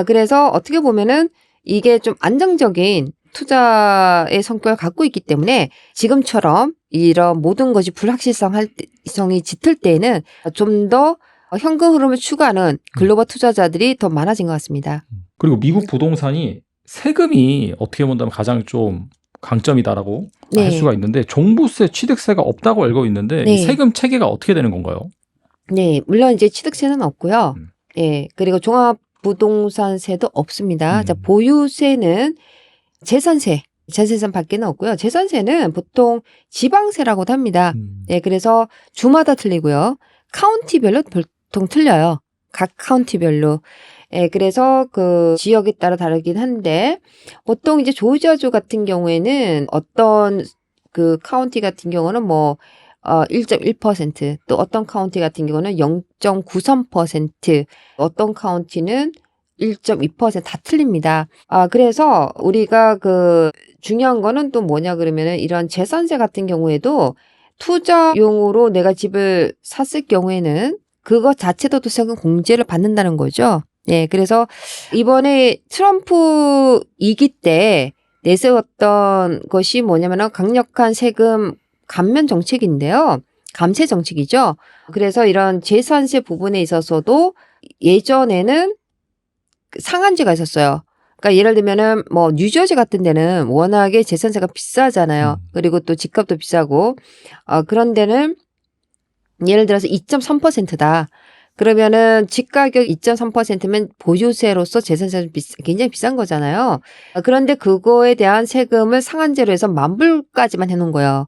그래서 어떻게 보면은 이게 좀 안정적인 투자의 성격을 갖고 있기 때문에 지금처럼 이런 모든 것이 불확실성이 짙을 때에는 좀 더 현금 흐름을 추구하는 글로벌 투자자들이 더 많아진 것 같습니다. 그리고 미국 부동산이 세금이 어떻게 본다면 가장 좀 강점이다라고 네. 할 수가 있는데 종부세, 취득세가 없다고 알고 있는데 네. 이 세금 체계가 어떻게 되는 건가요? 네, 물론 이제 취득세는 없고요. 예, 그리고 종합부동산세도 없습니다. 자, 보유세는 재산세 밖에는 없고요. 재산세는 보통 지방세라고도 합니다. 예, 그래서 주마다 틀리고요. 카운티별로 보통 틀려요. 각 카운티별로. 예, 그래서 그 지역에 따라 다르긴 한데 보통 이제 조지아주 같은 경우에는 어떤 그 카운티 같은 경우는 뭐 1.1%, 또 어떤 카운티 같은 경우는 0.93%, 어떤 카운티는 1.2% 다 틀립니다. 그래서 우리가 그 중요한 거는 또 뭐냐 그러면은 이런 재산세 같은 경우에도 투자용으로 내가 집을 샀을 경우에는 그거 자체도 또 세금 공제를 받는다는 거죠. 네, 그래서 이번에 트럼프 2기 때 내세웠던 것이 뭐냐면은 강력한 세금 감면 정책인데요. 감세 정책이죠. 그래서 이런 재산세 부분에 있어서도 예전에는 상한제가 있었어요. 그러니까 예를 들면은 뭐 뉴저지 같은 데는 워낙에 재산세가 비싸잖아요. 그리고 또 집값도 비싸고 그런 데는 예를 들어서 2.3%다. 그러면은 집가격 2.3%면 보유세로서 재산세가 굉장히 비싼 거잖아요. 그런데 그거에 대한 세금을 상한제로 해서 10,000불까지만 해놓은 거예요.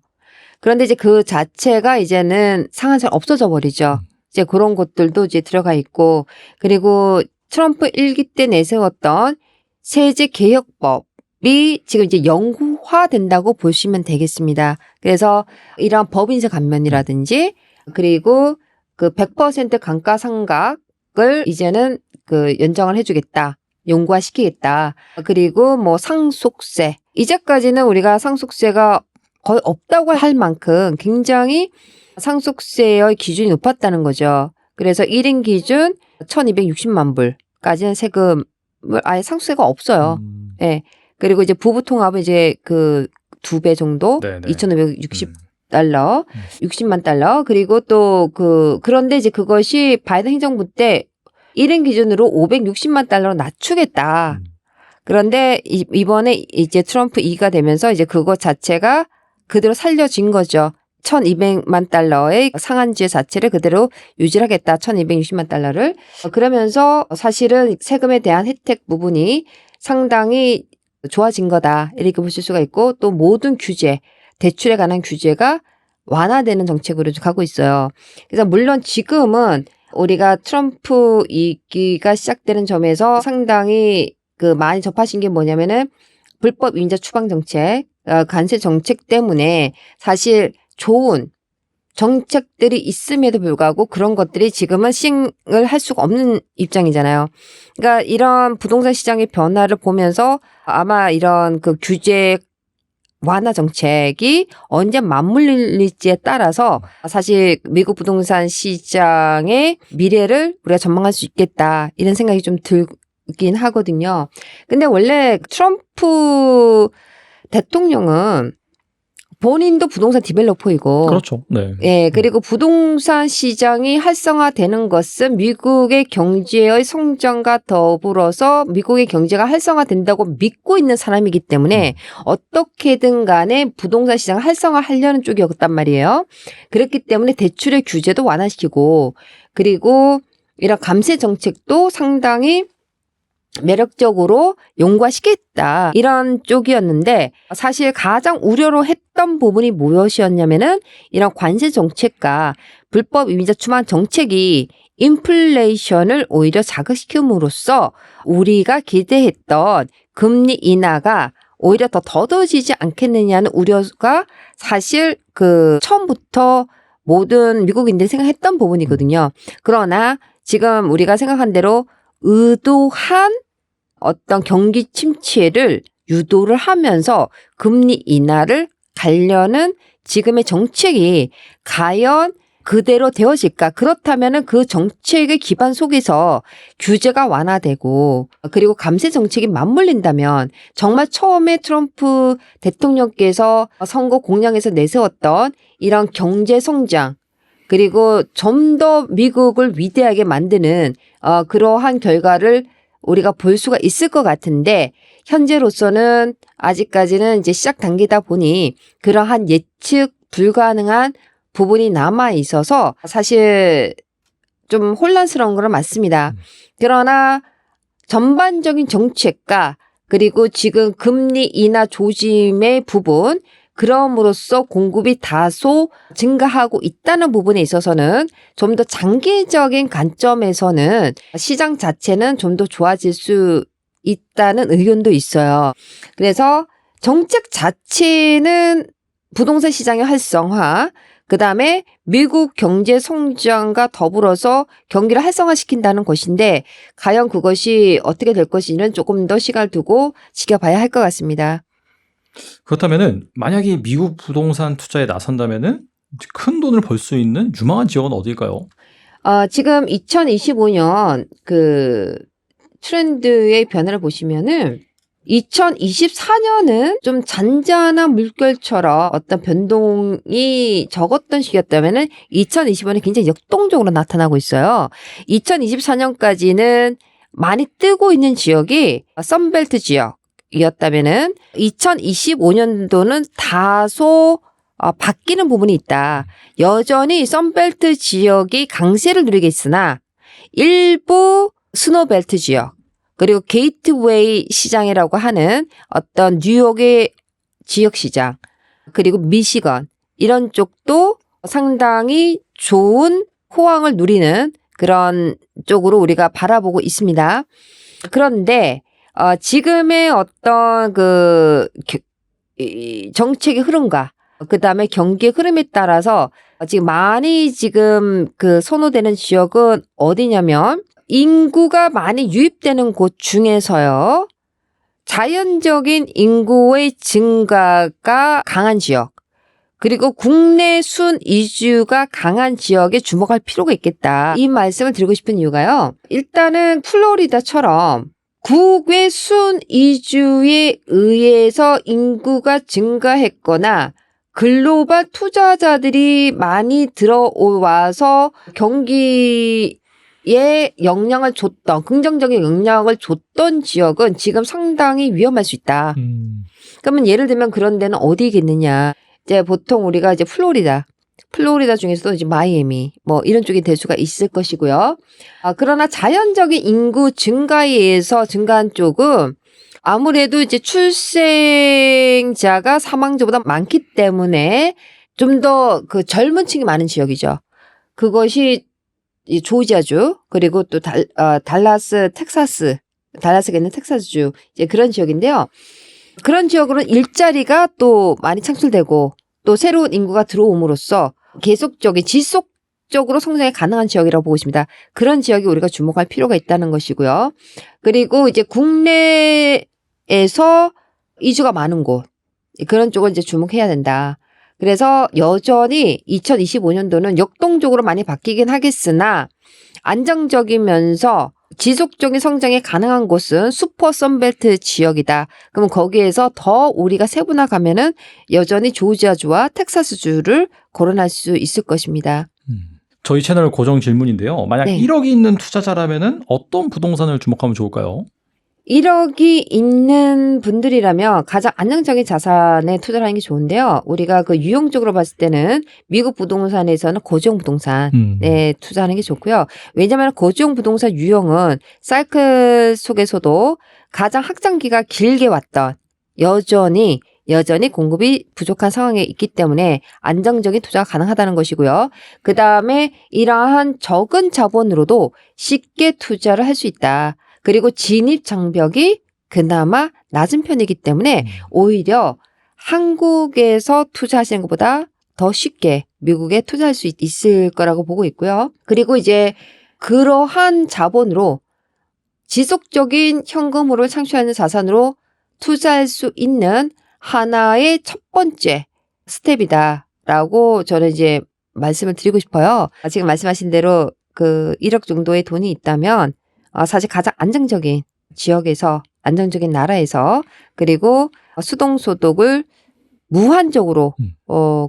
그런데 이제 그 자체가 이제는 상한제가 없어져 버리죠. 이제 그런 것들도 이제 들어가 있고, 그리고 트럼프 1기 때 내세웠던 세제 개혁법이 지금 이제 영구화된다고 보시면 되겠습니다. 그래서 이런 법인세 감면이라든지, 그리고 그 100% 감가상각을 이제는 그 연장을 해주겠다. 용과시키겠다. 그리고 뭐 상속세. 이제까지는 우리가 상속세가 거의 없다고 할 만큼 굉장히 상속세의 기준이 높았다는 거죠. 그래서 1인 기준 1260만 불까지는 세금을 아예 상속세가 없어요. 예. 그리고 이제 부부 통합은 이제 그 2배 정도, 네네. 2,560달러, 60만 달러. 그리고 또 그런데 이제 그것이 바이든 행정부 때 1인 기준으로 560만 달러로 낮추겠다. 그런데 이번에 이제 트럼프 2가 되면서 이제 그것 자체가 그대로 살려진 거죠. 1,200만 달러의 상한제 자체를 그대로 유지하겠다. 1,260만 달러를. 그러면서 사실은 세금에 대한 혜택 부분이 상당히 좋아진 거다. 이렇게 보실 수가 있고 또 모든 규제, 대출에 관한 규제가 완화되는 정책으로 가고 있어요. 그래서 물론 지금은 우리가 트럼프 2기가 시작되는 점에서 상당히 많이 접하신 게 뭐냐면은 불법 임자 추방 정책, 관세 정책 때문에 사실 좋은 정책들이 있음에도 불구하고 그런 것들이 지금은 시행을 할 수가 없는 입장이잖아요. 그러니까 이런 부동산 시장의 변화를 보면서 아마 이런 그 규제 완화 정책이 언제 맞물릴지에 따라서 사실 미국 부동산 시장의 미래를 우리가 전망할 수 있겠다 이런 생각이 좀 들긴 하거든요. 근데 원래 트럼프 대통령은 본인도 부동산 디벨로퍼이고 그렇죠. 네. 예, 그리고 부동산 시장이 활성화되는 것은 미국의 경제의 성장과 더불어서 미국의 경제가 활성화된다고 믿고 있는 사람이기 때문에 어떻게든 간에 부동산 시장을 활성화하려는 쪽이었단 말이에요. 그렇기 때문에 대출의 규제도 완화시키고 그리고 이런 감세 정책도 상당히 매력적으로 용과시켰다. 이런 쪽이었는데 사실 가장 우려로 했던 부분이 무엇이었냐면은 이런 관세 정책과 불법 이민자 추방 정책이 인플레이션을 오히려 자극시킴으로써 우리가 기대했던 금리 인하가 오히려 더 더뎌지지 않겠느냐는 우려가 사실 처음부터 모든 미국인들이 생각했던 부분이거든요. 그러나 지금 우리가 생각한 대로 의도한 어떤 경기 침체를 유도를 하면서 금리 인하를 가려는 지금의 정책이 과연 그대로 되어질까? 그렇다면은 그 정책의 기반 속에서 규제가 완화되고 그리고 감세 정책이 맞물린다면 정말 처음에 트럼프 대통령께서 선거 공약에서 내세웠던 이런 경제 성장 그리고 좀 더 미국을 위대하게 만드는 그러한 결과를 우리가 볼 수가 있을 것 같은데 현재로서는 아직까지는 이제 시작 단계다 보니 그러한 예측 불가능한 부분이 남아 있어서 사실 좀 혼란스러운 건 맞습니다. 그러나 전반적인 정책과 그리고 지금 금리 인하 조짐의 부분 그럼으로써 공급이 다소 증가하고 있다는 부분에 있어서는 좀 더 장기적인 관점에서는 시장 자체는 좀 더 좋아질 수 있다는 의견도 있어요. 그래서 정책 자체는 부동산 시장의 활성화, 그다음에 미국 경제 성장과 더불어서 경기를 활성화시킨다는 것인데 과연 그것이 어떻게 될 것인지는 조금 더 시간을 두고 지켜봐야 할 것 같습니다. 그렇다면은 만약에 미국 부동산 투자에 나선다면은 큰 돈을 벌 수 있는 유망한 지역은 어딜까요? 지금 2025년 트렌드의 변화를 보시면은 2024년은 좀 잔잔한 물결처럼 어떤 변동이 적었던 시기였다면은 2025년에 굉장히 역동적으로 나타나고 있어요. 2024년까지는 많이 뜨고 있는 지역이 선벨트 지역이었다면은 2025년도는 다소 바뀌는 부분이 있다. 여전히 선벨트 지역이 강세를 누리고 있으나 일부 스노벨트 지역 그리고 게이트웨이 시장이라고 하는 어떤 뉴욕의 지역 시장 그리고 미시건 이런 쪽도 상당히 좋은 호황을 누리는 그런 쪽으로 우리가 바라보고 있습니다. 그런데 지금의 어떤 정책의 흐름과 그다음에 경기의 흐름에 따라서 지금 많이 지금 선호되는 지역은 어디냐면 인구가 많이 유입되는 곳 중에서요. 자연적인 인구의 증가가 강한 지역, 그리고 국내 순 이주가 강한 지역에 주목할 필요가 있겠다. 이 말씀을 드리고 싶은 이유가요. 일단은 플로리다처럼 국외 순 이주에 의해서 인구가 증가했거나 글로벌 투자자들이 많이 들어와서 경기에 영향을 줬던, 긍정적인 영향을 줬던 지역은 지금 상당히 위험할 수 있다. 그러면 예를 들면 그런 데는 어디겠느냐. 이제 보통 우리가 이제 플로리다 중에서도 이제 마이애미 뭐 이런 쪽이 될 수가 있을 것이고요. 그러나 자연적인 인구 증가에 의해서 증가한 쪽은 아무래도 이제 출생자가 사망자보다 많기 때문에 좀 더 그 젊은 층이 많은 지역이죠. 그것이 이 조지아주, 그리고 또 달라스가 있는 텍사스주, 이제 그런 지역인데요. 그런 지역으로는 일자리가 또 많이 창출되고 또 새로운 인구가 들어옴으로써 계속적인 지속적으로 성장이 가능한 지역이라고 보고 있습니다. 그런 지역이 우리가 주목할 필요가 있다는 것이고요. 그리고 이제 국내에서 이주가 많은 곳, 그런 쪽을 이제 주목해야 된다. 그래서 여전히 2025년도는 역동적으로 많이 바뀌긴 하겠으나 안정적이면서 지속적인 성장이 가능한 곳은 슈퍼 선벨트 지역이다. 그러면 거기에서 더 우리가 세분화 가면은 여전히 조지아주와 텍사스주를 거론할 수 있을 것입니다. 저희 채널 고정 질문인데요. 만약 네. 1억이 있는 투자자라면은 어떤 부동산을 주목하면 좋을까요? 1억이 있는 분들이라면 가장 안정적인 자산에 투자를 하는 게 좋은데요. 우리가 그 유형적으로 봤을 때는 미국 부동산에서는 고지형 부동산에 투자하는 게 좋고요. 왜냐하면 고지형 부동산 유형은 사이클 속에서도 가장 확장기가 길게 왔던 여전히 공급이 부족한 상황에 있기 때문에 안정적인 투자가 가능하다는 것이고요. 그다음에 이러한 적은 자본으로도 쉽게 투자를 할 수 있다. 그리고 진입 장벽이 그나마 낮은 편이기 때문에 오히려 한국에서 투자하시는 것보다 더 쉽게 미국에 투자할 수 있을 거라고 보고 있고요. 그리고 이제 그러한 자본으로 지속적인 현금으로 창출하는 자산으로 투자할 수 있는 하나의 첫 번째 스텝이다라고 저는 이제 말씀을 드리고 싶어요. 지금 말씀하신 대로 그 1억 정도의 돈이 있다면 사실 가장 안정적인 지역에서, 안정적인 나라에서, 그리고 수동소득을 무한적으로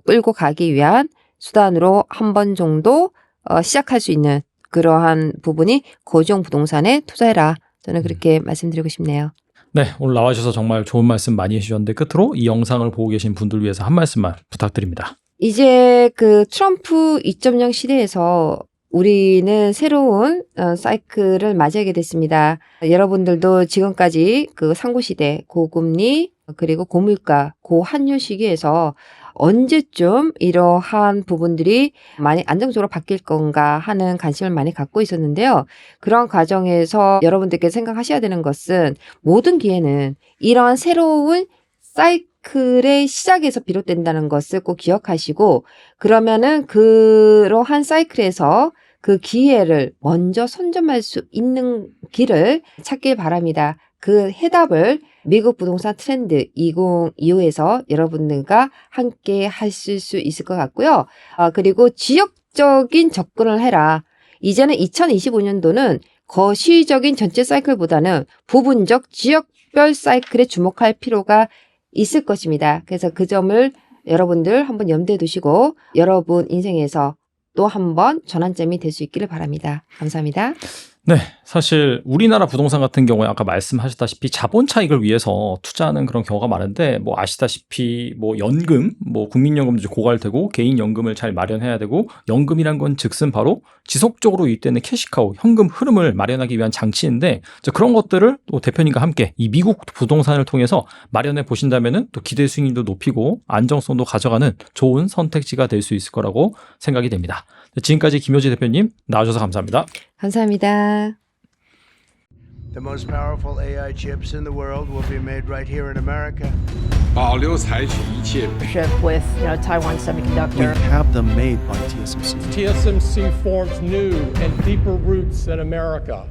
끌고 가기 위한 수단으로 한 번 정도 시작할 수 있는 그러한 부분이 고지형 부동산에 투자해라. 저는 그렇게 말씀드리고 싶네요. 네, 오늘 나와주셔서 정말 좋은 말씀 많이 해주셨는데 끝으로 이 영상을 보고 계신 분들 위해서 한 말씀만 부탁드립니다. 이제 그 트럼프 2.0 시대에서 우리는 새로운 사이클을 맞이하게 됐습니다. 여러분들도 지금까지 그 상고시대, 고금리, 그리고 고물가, 고환율 시기에서 언제쯤 이러한 부분들이 많이 안정적으로 바뀔 건가 하는 관심을 많이 갖고 있었는데요. 그런 과정에서 여러분들께서 생각하셔야 되는 것은 모든 기회는 이러한 새로운 사이클의 시작에서 비롯된다는 것을 꼭 기억하시고, 그러면은 그러한 사이클에서 그 기회를 먼저 선점할 수 있는 길을 찾길 바랍니다. 그 해답을 미국 부동산 트렌드 2025에서 여러분들과 함께 하실 수 있을 것 같고요. 그리고 지역적인 접근을 해라. 이제는 2025년도는 거시적인 전체 사이클보다는 부분적 지역별 사이클에 주목할 필요가 있을 것입니다. 그래서 그 점을 여러분들 한번 염두에 두시고 여러분 인생에서 또 한 번 전환점이 될 수 있기를 바랍니다. 감사합니다. 네, 사실 우리나라 부동산 같은 경우에 아까 말씀하셨다시피 자본 차익을 위해서 투자하는 그런 경우가 많은데, 뭐 아시다시피 뭐 연금, 뭐 국민연금도 고갈되고 개인 연금을 잘 마련해야 되고, 연금이란 건 즉슨 바로 지속적으로 유입되는 캐시카우, 현금 흐름을 마련하기 위한 장치인데, 그런 것들을 또 대표님과 함께 이 미국 부동산을 통해서 마련해 보신다면은 또 기대 수익률도 높이고 안정성도 가져가는 좋은 선택지가 될 수 있을 거라고 생각이 됩니다. 지금까지 김효지 대표님 나와주셔서 감사합니다. 감사합니다. The most powerful AI chips in the world will be made right here in America. 保留采取一切 with Taiwan We Semiconductor. have them made by TSMC. TSMC forms new and deeper roots in America.